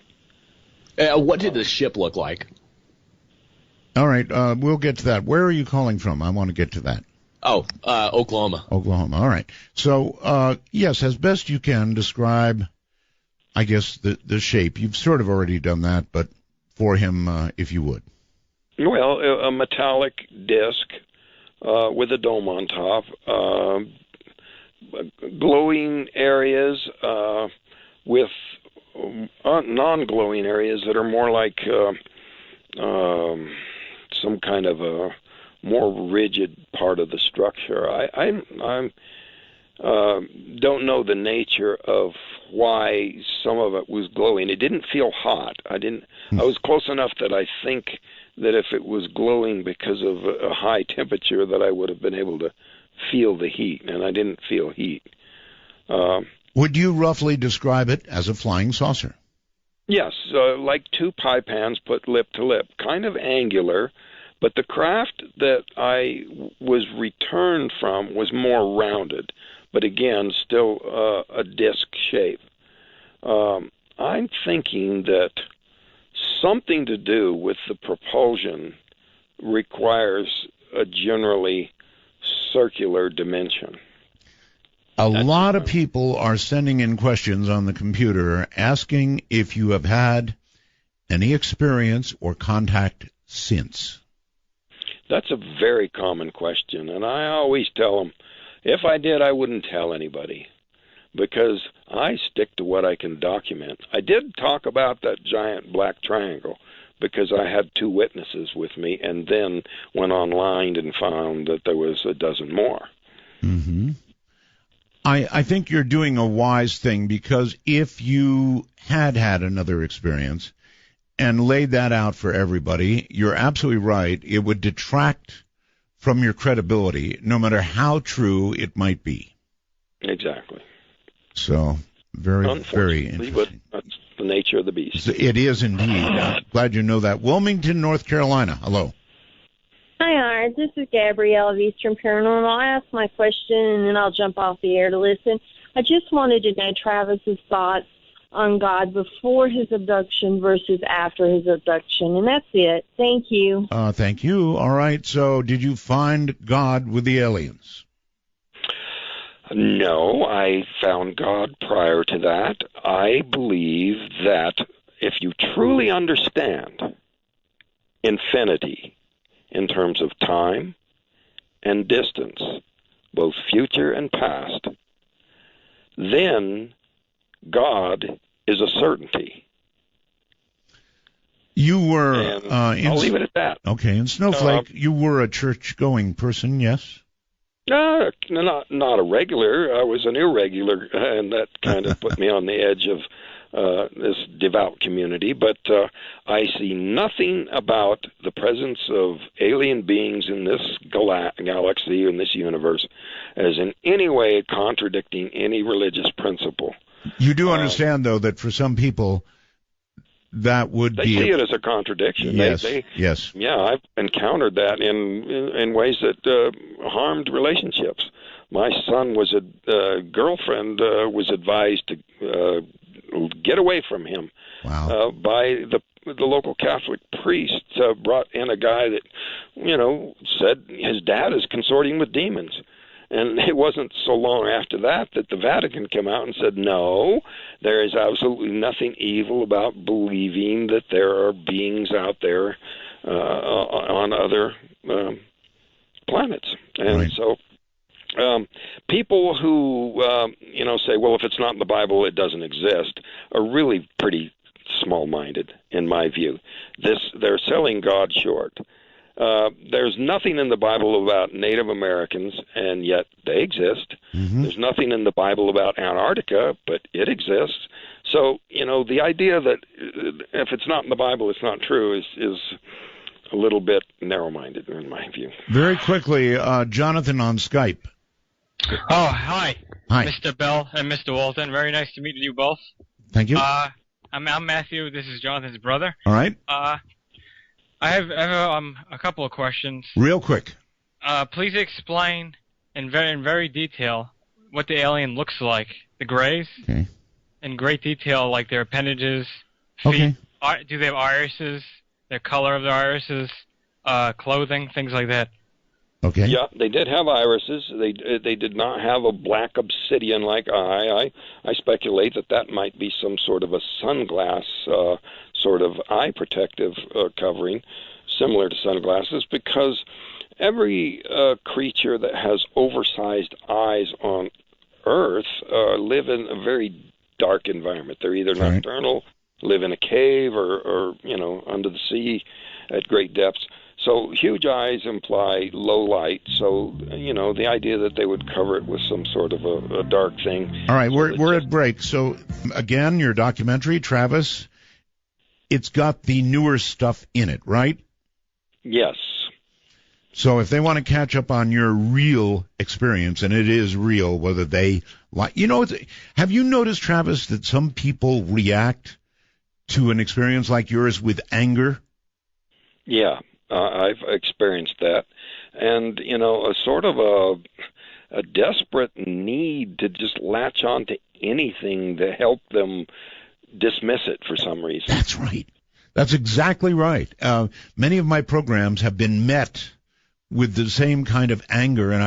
[SPEAKER 15] What did the ship look like?
[SPEAKER 1] All right, we'll get to that. Where are you calling from? I want to get to that.
[SPEAKER 15] Oh, Oklahoma.
[SPEAKER 1] Oklahoma, all right. So, yes, as best you can, describe, I guess, the shape. You've sort of already done that, but for him, if you would.
[SPEAKER 2] Well, a metallic disc with a dome on top, glowing areas with non-glowing areas that are more like some kind of a more rigid part of the structure. I don't know the nature of why some of it was glowing. It didn't feel hot. I was close enough that I think that if it was glowing because of a high temperature, that I would have been able to feel the heat, and I didn't feel heat.
[SPEAKER 1] Would you roughly describe it as a flying saucer?
[SPEAKER 2] Yes, like two pie pans put lip to lip, kind of angular, but the craft that I was returned from was more rounded, but again, still a disc shape. I'm thinking that something to do with the propulsion requires a generally circular dimension.
[SPEAKER 1] A lot of people are sending in questions on the computer asking if you have had any experience or contact since.
[SPEAKER 2] That's a very common question, and I always tell them, if I did, I wouldn't tell anybody, because I stick to what I can document. I did talk about that giant black triangle because I had 2 witnesses with me, and then went online and found that there was a dozen more.
[SPEAKER 1] Mm-hmm. I think you're doing a wise thing, because if you had another experience and laid that out for everybody, you're absolutely right. It would detract from your credibility, no matter how true it might be.
[SPEAKER 2] Exactly.
[SPEAKER 1] So, very interesting.
[SPEAKER 2] But that's the nature of the beast.
[SPEAKER 1] It is indeed. I'm glad you know that. Wilmington, North Carolina. Hello.
[SPEAKER 16] Hi, Art. This is Gabrielle of Eastern Paranormal. I'll ask my question, and then I'll jump off the air to listen. I just wanted to know Travis's thoughts on God before his abduction versus after his abduction, and that's it. Thank you.
[SPEAKER 1] Thank you. All right. So, did you find God with the aliens?
[SPEAKER 2] No, I found God prior to that. I believe that if you truly understand infinity in terms of time and distance, both future and past, then God is a certainty.
[SPEAKER 1] You were...
[SPEAKER 2] I'll leave it at that.
[SPEAKER 1] Okay, in Snowflake, you were a church-going person, yes?
[SPEAKER 2] Not a regular. I was an irregular, and that kind of put me on the edge of this devout community. But I see nothing about the presence of alien beings in this galaxy, in this universe, as in any way contradicting any religious principle.
[SPEAKER 1] You do understand, though, that for some people, that would
[SPEAKER 2] be... They see it as a contradiction.
[SPEAKER 1] Yes, yes.
[SPEAKER 2] Yeah, I've encountered that in ways that harmed relationships. My son was girlfriend was advised to get away from him.
[SPEAKER 1] Wow.
[SPEAKER 2] By the local Catholic priest. Brought in a guy that, said his dad is consorting with demons. And it wasn't so long after that the Vatican came out and said, no, there is absolutely nothing evil about believing that there are beings out there on other planets. And
[SPEAKER 1] right.
[SPEAKER 2] So people who, say, well, if it's not in the Bible, it doesn't exist, are really pretty small-minded, in my view. They're selling God short. There's nothing in the Bible about Native Americans, and yet they exist.
[SPEAKER 1] Mm-hmm.
[SPEAKER 2] There's nothing in the Bible about Antarctica, but it exists. So, the idea that if it's not in the Bible, it's not true is a little bit narrow-minded, in my view.
[SPEAKER 1] Very quickly, Jonathan on Skype.
[SPEAKER 17] Oh, hi.
[SPEAKER 1] Hi.
[SPEAKER 17] Mr. Bell and Mr. Walton. Very nice to meet you both.
[SPEAKER 1] Thank you.
[SPEAKER 17] I'm Matthew. This is Jonathan's brother.
[SPEAKER 1] All right.
[SPEAKER 17] I have a couple of questions.
[SPEAKER 1] Real quick.
[SPEAKER 17] Please explain in very detail what the alien looks like. The Greys.
[SPEAKER 1] Okay.
[SPEAKER 17] In great detail, like their appendages, feet.
[SPEAKER 1] Okay.
[SPEAKER 17] Do they have irises? Their color of their irises, clothing, things like that.
[SPEAKER 1] Okay.
[SPEAKER 2] Yeah, they did have irises. They did not have a black obsidian-like eye. I speculate that might be some sort of a sunglass sort of eye protective covering, similar to sunglasses, because every creature that has oversized eyes on Earth live in a very dark environment. They're either nocturnal, live in a cave, or under the sea at great depths. So huge eyes imply low light. So, the idea that they would cover it with some sort of a dark thing.
[SPEAKER 1] All right, we're at break. So, again, your documentary, Travis, it's got the newer stuff in it, right?
[SPEAKER 2] Yes.
[SPEAKER 1] So if they want to catch up on your real experience, and it is real, whether they like, have you noticed, Travis, that some people react to an experience like yours with anger?
[SPEAKER 2] Yeah. I've experienced that, and a sort of a desperate need to just latch on to anything to help them dismiss it for some reason.
[SPEAKER 1] That's right. That's exactly right. Many of my programs have been met with the same kind of anger, and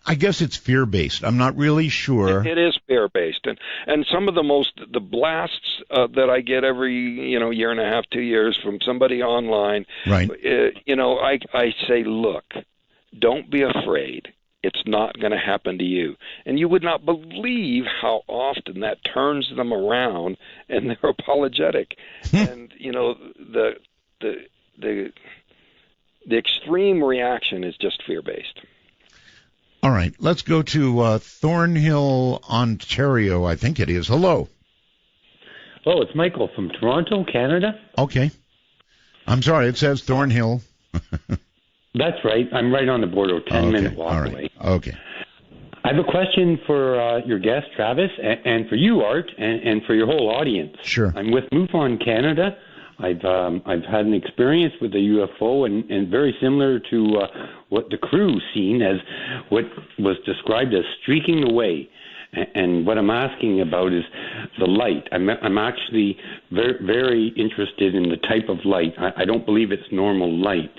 [SPEAKER 1] I guess it's fear-based. I'm not really sure.
[SPEAKER 2] It is fear-based, and some of the blasts that I get every year and a half, 2 years from somebody online.
[SPEAKER 1] Right.
[SPEAKER 2] I say, look, don't be afraid. It's not going to happen to you, and you would not believe how often that turns them around, and they're apologetic. And the extreme reaction is just fear-based.
[SPEAKER 1] All right, let's go to Thornhill, Ontario, I think it is. Hello.
[SPEAKER 18] Oh, it's Michael from Toronto, Canada.
[SPEAKER 1] Okay. I'm sorry, it says Thornhill.
[SPEAKER 18] That's right. I'm right on the border, 10-minute walk away.
[SPEAKER 1] Okay.
[SPEAKER 18] I have a question for your guest, Travis, and for you, Art, and for your whole audience.
[SPEAKER 1] Sure.
[SPEAKER 18] I'm with MUFON Canada. I've had an experience with a UFO, and very similar to what the crew seen as what was described as streaking away. And what I'm asking about is the light. I'm actually very, very interested in the type of light. I don't believe it's normal light.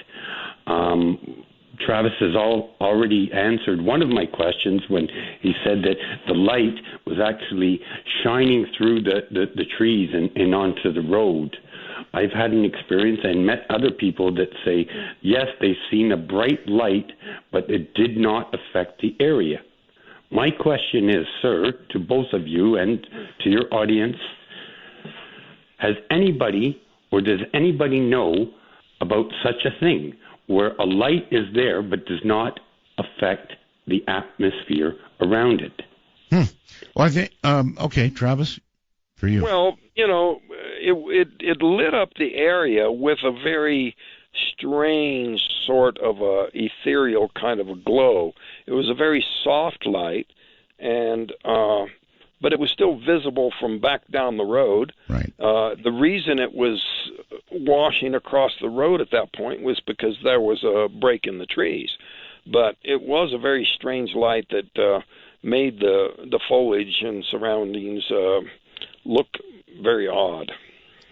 [SPEAKER 18] Travis has already answered one of my questions when he said that the light was actually shining through the trees and onto the road. I've had an experience and met other people that say, yes, they've seen a bright light, but it did not affect the area. My question is, sir, to both of you and to your audience, has anybody or does anybody know about such a thing where a light is there but does not affect the atmosphere around it?
[SPEAKER 1] Well, I think, okay, Travis, for you.
[SPEAKER 2] Well, it lit up the area with a very strange sort of a ethereal kind of a glow. It was a very soft light, and but it was still visible from back down the road.
[SPEAKER 1] Right.
[SPEAKER 2] The reason it was washing across the road at that point was because there was a break in the trees. But it was a very strange light that made the foliage and surroundings look very odd.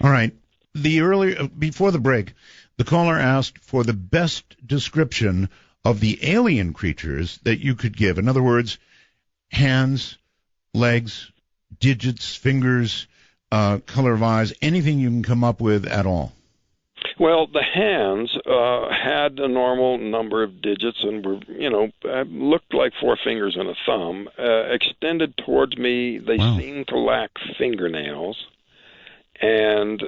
[SPEAKER 1] All right. Before the break, the caller asked for the best description of the alien creatures that you could give. In other words, hands, legs, digits, fingers, color of eyes, anything you can come up with at all.
[SPEAKER 2] Well, the hands had a normal number of digits and were, looked like 4 fingers and a thumb. Extended towards me, they seemed to lack fingernails and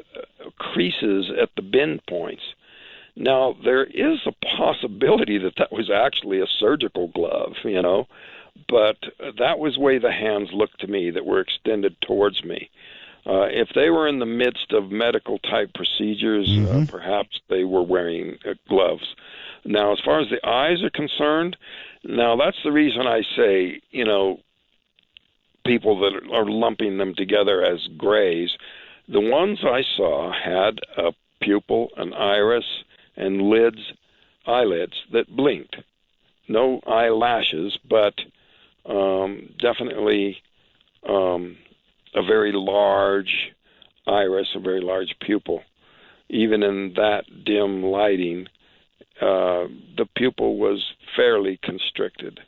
[SPEAKER 2] creases at the bend points. Now, there is a possibility that was actually a surgical glove, but that was the way the hands looked to me that were extended towards me. If they were in the midst of medical-type procedures, perhaps they were wearing gloves. Now, as far as the eyes are concerned, now that's the reason I say, people that are lumping them together as grays. The ones I saw had a pupil, an iris, and eyelids that blinked. No eyelashes, but definitely a very large iris, a very large pupil. Even in that dim lighting, the pupil was fairly constricted.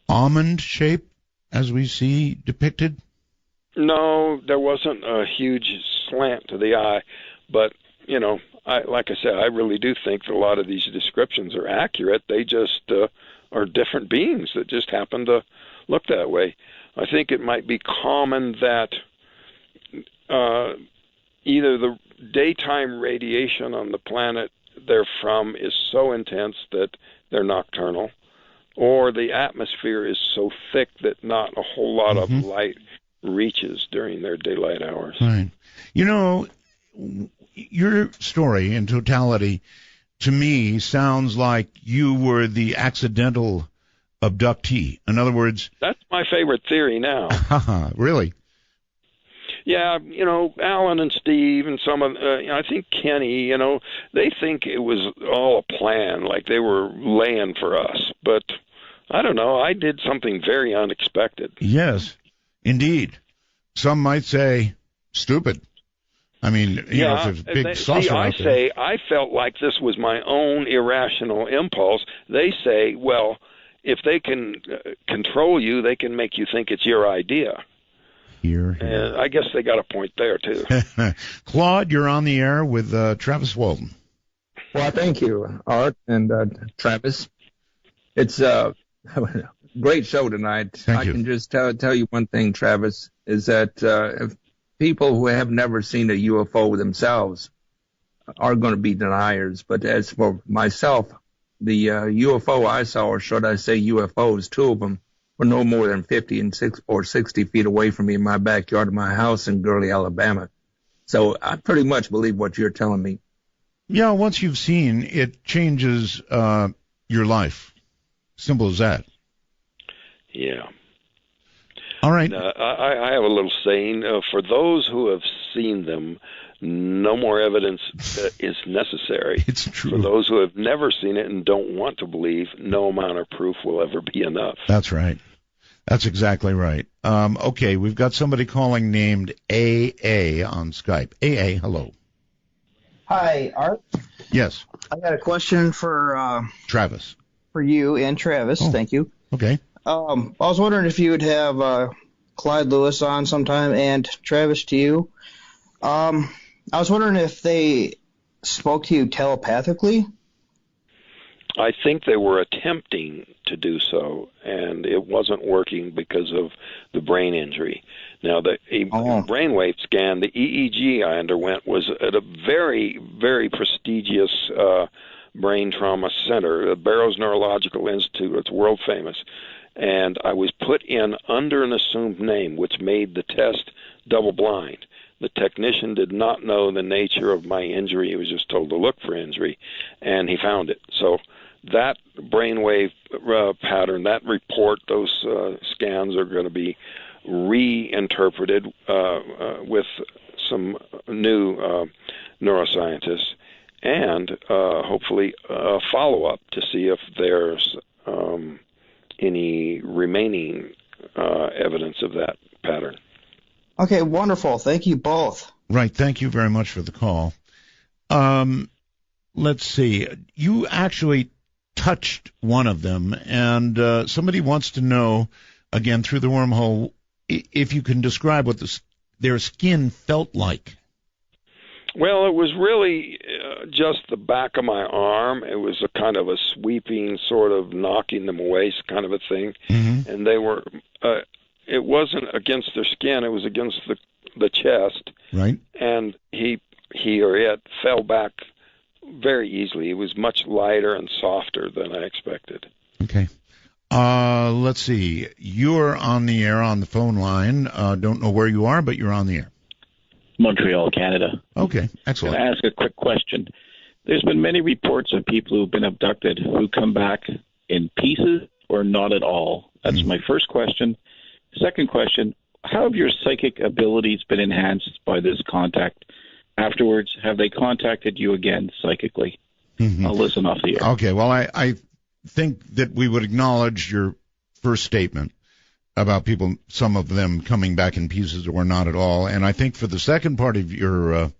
[SPEAKER 1] Almond shape, as we see depicted?
[SPEAKER 2] No, there wasn't a huge slant to the eye, but, like I said, I really do think that a lot of these descriptions are accurate. They just are different beings that just happen to look that way. I think it might be common that either the daytime radiation on the planet they're from is so intense that they're nocturnal, or the atmosphere is so thick that not a whole lot of light reaches during their daylight hours.
[SPEAKER 1] Right. Your story in totality, to me, sounds like you were the accidental abductee. In other words...
[SPEAKER 2] That's my favorite theory now.
[SPEAKER 1] Really?
[SPEAKER 2] Yeah, Alan and Steve and some of, I think Kenny, they think it was all a plan, like they were laying for us. But I don't know, I did something very unexpected.
[SPEAKER 1] Yes, indeed. Some might say stupid. I mean, if there's a big saucer out there.
[SPEAKER 2] I felt like this was my own irrational impulse. They say, well, if they can control you, they can make you think it's your idea. And I guess they got a point there, too.
[SPEAKER 1] Claude, you're on the air with Travis Walton.
[SPEAKER 19] Well, thank you, Art and Travis. It's a great show tonight.
[SPEAKER 1] Thank you.
[SPEAKER 19] Can just tell you one thing, Travis, is that if people who have never seen a UFO themselves are going to be deniers. But as for myself, the UFO I saw, or should I say UFOs, two of them, were no more than 50 or 60 feet away from me in my backyard of my house in Gurley, Alabama. So I pretty much believe what you're telling me.
[SPEAKER 1] Yeah, once you've seen, it changes your life. Simple as that.
[SPEAKER 2] Yeah.
[SPEAKER 1] All right.
[SPEAKER 2] I have a little saying. For those who have seen them, no more evidence is necessary.
[SPEAKER 1] It's true.
[SPEAKER 2] For those who have never seen it and don't want to believe, no amount of proof will ever be enough.
[SPEAKER 1] That's right. That's exactly right. Okay, we've got somebody calling named AA on Skype. AA, hello.
[SPEAKER 20] Hi, Art.
[SPEAKER 1] Yes.
[SPEAKER 20] I got a question for
[SPEAKER 1] Travis.
[SPEAKER 20] For you and Travis.
[SPEAKER 1] Oh,
[SPEAKER 20] thank you.
[SPEAKER 1] Okay.
[SPEAKER 20] I was wondering if you would have Clyde Lewis on sometime, and Travis, to you. I was wondering if they spoke to you telepathically.
[SPEAKER 2] I think they were attempting to do so, and it wasn't working because of the brain injury. Now, the brainwave scan, the EEG I underwent, was at a very, very prestigious brain trauma center, the Barrows Neurological Institute. It's world famous. And I was put in under an assumed name, which made the test double blind. The technician did not know the nature of my injury. He was just told to look for injury, and he found it. So that brainwave pattern, that report, those scans are going to be reinterpreted with some new neuroscientists, and hopefully a follow-up to see if there's any remaining evidence of that pattern.
[SPEAKER 20] Okay, wonderful. Thank you both.
[SPEAKER 1] Right. Thank you very much for the call. Let's see. You actually touched one of them, and somebody wants to know, again, through the wormhole, if you can describe what their skin felt like.
[SPEAKER 2] Well, it was really just the back of my arm. It was a kind of a sweeping sort of knocking them away kind of a thing.
[SPEAKER 1] Mm-hmm.
[SPEAKER 2] And they were, it wasn't against their skin, it was against the chest.
[SPEAKER 1] Right.
[SPEAKER 2] And he or it fell back very easily. It was much lighter and softer than I expected.
[SPEAKER 1] Okay. Let's see. You're on the air on the phone line. Don't know where you are, but you're on the air.
[SPEAKER 21] Montreal, Canada.
[SPEAKER 1] Okay, excellent.
[SPEAKER 21] Can I ask a quick question? There's been many reports of people who've been abducted who come back in pieces or not at all. That's my first question. Second question, how have your psychic abilities been enhanced by this contact? Afterwards, have they contacted you again psychically?
[SPEAKER 1] Mm-hmm.
[SPEAKER 21] I'll listen off the air.
[SPEAKER 1] Okay, well, I think that we would acknowledge your first statement about people, some of them coming back in pieces or not at all. And I think for the second part of your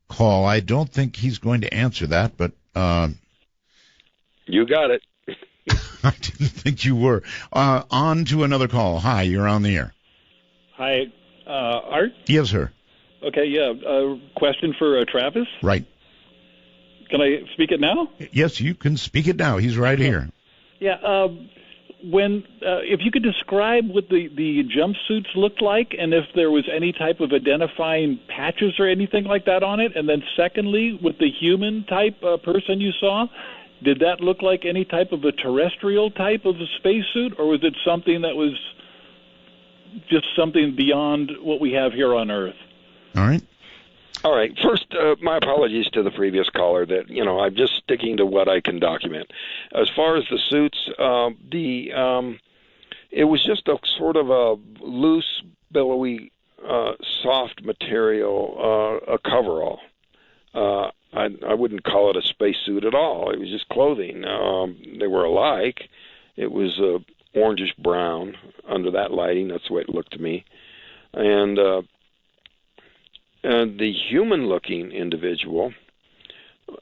[SPEAKER 1] call, I don't think he's going to answer that, but
[SPEAKER 2] You got it.
[SPEAKER 1] I didn't think you were. On to another call. Hi, you're on the air.
[SPEAKER 3] Hi, Art?
[SPEAKER 1] Yes, sir.
[SPEAKER 3] Okay, yeah. Question for Travis?
[SPEAKER 1] Right.
[SPEAKER 3] Can I speak it now?
[SPEAKER 1] Yes, you can speak it now. He's right here.
[SPEAKER 3] Yeah, if you could describe what the jumpsuits looked like and if there was any type of identifying patches or anything like that on it. And then secondly, with the human type person you saw, did that look like any type of a terrestrial type of a spacesuit, or was it something that was just something beyond what we have here on Earth?
[SPEAKER 1] All right.
[SPEAKER 2] All right. First, my apologies to the previous caller that, I'm just sticking to what I can document. As far as the suits, it was just a sort of a loose, billowy, soft material, a coverall. I wouldn't call it a spacesuit at all. It was just clothing. They were alike. It was orangish brown under that lighting. That's the way it looked to me. And the human-looking individual,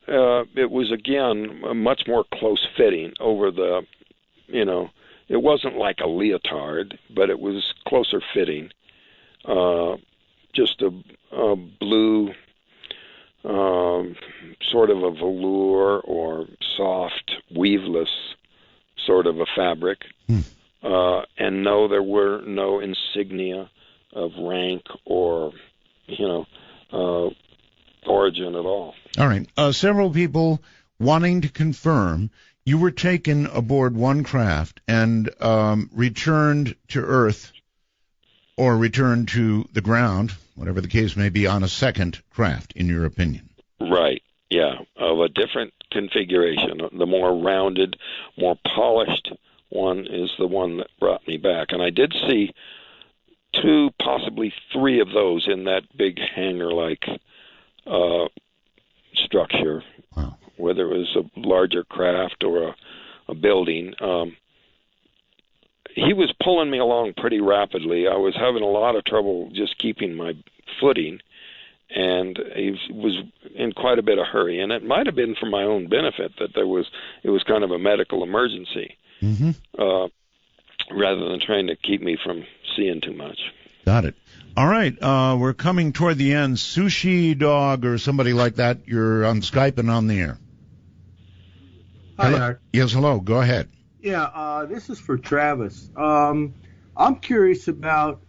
[SPEAKER 2] it was, again, much more close-fitting over the, it wasn't like a leotard, but it was closer-fitting. Just a blue, sort of a velour or soft, weaveless sort of a fabric. And no, there were no insignia of rank or origin at all.
[SPEAKER 1] All right. Several people wanting to confirm you were taken aboard one craft and returned to Earth or returned to the ground, whatever the case may be, on a second craft, in your opinion.
[SPEAKER 2] Right. Yeah. Of a different configuration. The more rounded, more polished one is the one that brought me back. And I did see 2, possibly 3 of those in that big hangar-like structure.
[SPEAKER 1] Wow.
[SPEAKER 2] Whether it was a larger craft or a building. He was pulling me along pretty rapidly. I was having a lot of trouble just keeping my footing, and he was in quite a bit of hurry. And it might have been for my own benefit that it was kind of a medical emergency, rather than trying to keep me from seeing too much.
[SPEAKER 1] Got it. All right. We're coming toward the end. Sushi Dog or somebody like that, you're on Skype and on the air.
[SPEAKER 22] Hi,
[SPEAKER 1] Hello?
[SPEAKER 22] Art.
[SPEAKER 1] Yes, hello. Go ahead.
[SPEAKER 22] Yeah, this is for Travis. I'm curious about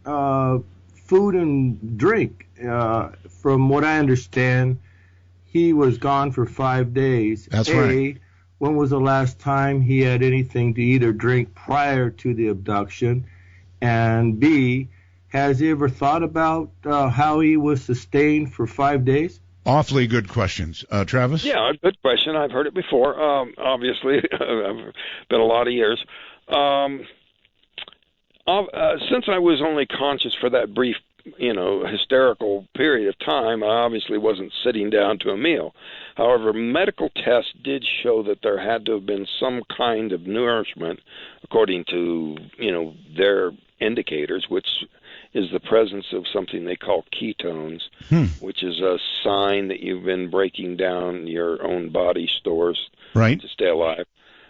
[SPEAKER 22] food and drink. From what I understand, he was gone for 5 days.
[SPEAKER 1] That's right.
[SPEAKER 22] When was the last time he had anything to eat or drink prior to the abduction? And B, has he ever thought about how he was sustained for 5 days?
[SPEAKER 1] Awfully good questions. Travis?
[SPEAKER 2] Yeah, good question. I've heard it before. Obviously, I've been a lot of years. Since I was only conscious for that brief, hysterical period of time, I obviously wasn't sitting down to a meal. However, medical tests did show that there had to have been some kind of nourishment, according to, their indicators, which is the presence of something they call ketones, which is a sign that you've been breaking down your own body stores to stay alive.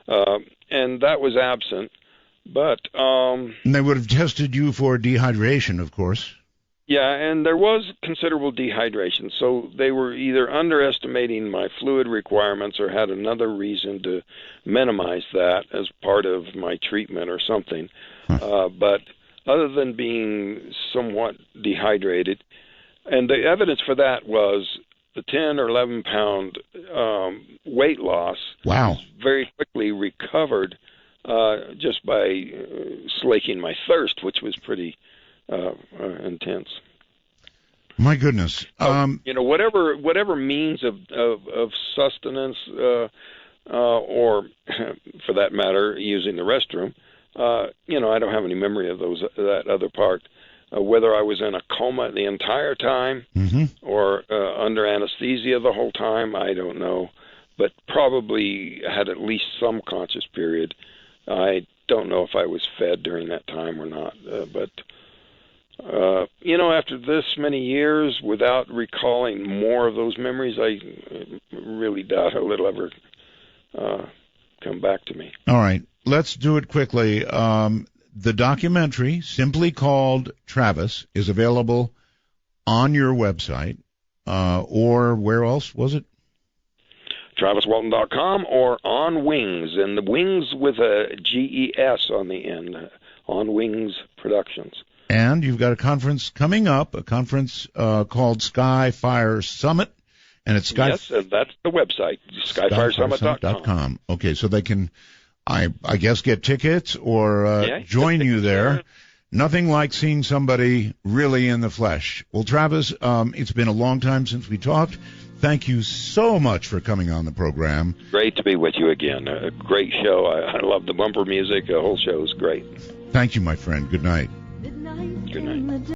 [SPEAKER 2] And that was absent. But
[SPEAKER 1] and they would have tested you for dehydration, of course.
[SPEAKER 2] Yeah, and there was considerable dehydration. So they were either underestimating my fluid requirements or had another reason to minimize that as part of my treatment or something. But other than being somewhat dehydrated, and the evidence for that was the 10 or 11 pound weight loss.
[SPEAKER 1] Wow.
[SPEAKER 2] Very quickly recovered just by slaking my thirst, which was pretty intense.
[SPEAKER 1] My goodness.
[SPEAKER 2] Whatever means of sustenance, or for that matter, using the restroom, I don't have any memory of that other part. Whether I was in a coma the entire time or under anesthesia the whole time, I don't know. But probably had at least some conscious period. I don't know if I was fed during that time or not. But after this many years, without recalling more of those memories, I really doubt I will ever come back to me.
[SPEAKER 1] All right. Let's do it quickly. The documentary, simply called Travis, is available on your website, or where else was it?
[SPEAKER 2] TravisWalton.com or On Wings, and the Wings with a GES on the end. On Wings Productions.
[SPEAKER 1] And you've got a conference coming up, a conference called Sky Fire Summit, and it's
[SPEAKER 2] Yes, and that's the website, skyfiresummit.com.
[SPEAKER 1] Okay, so they can, I guess, get tickets or join you there. Nothing like seeing somebody really in the flesh. Well, Travis, it's been a long time since we talked. Thank you so much for coming on the program.
[SPEAKER 2] Great to be with you again. A great show. I love the bumper music. The whole show is great.
[SPEAKER 1] Thank you, my friend. Good night.
[SPEAKER 2] Good night.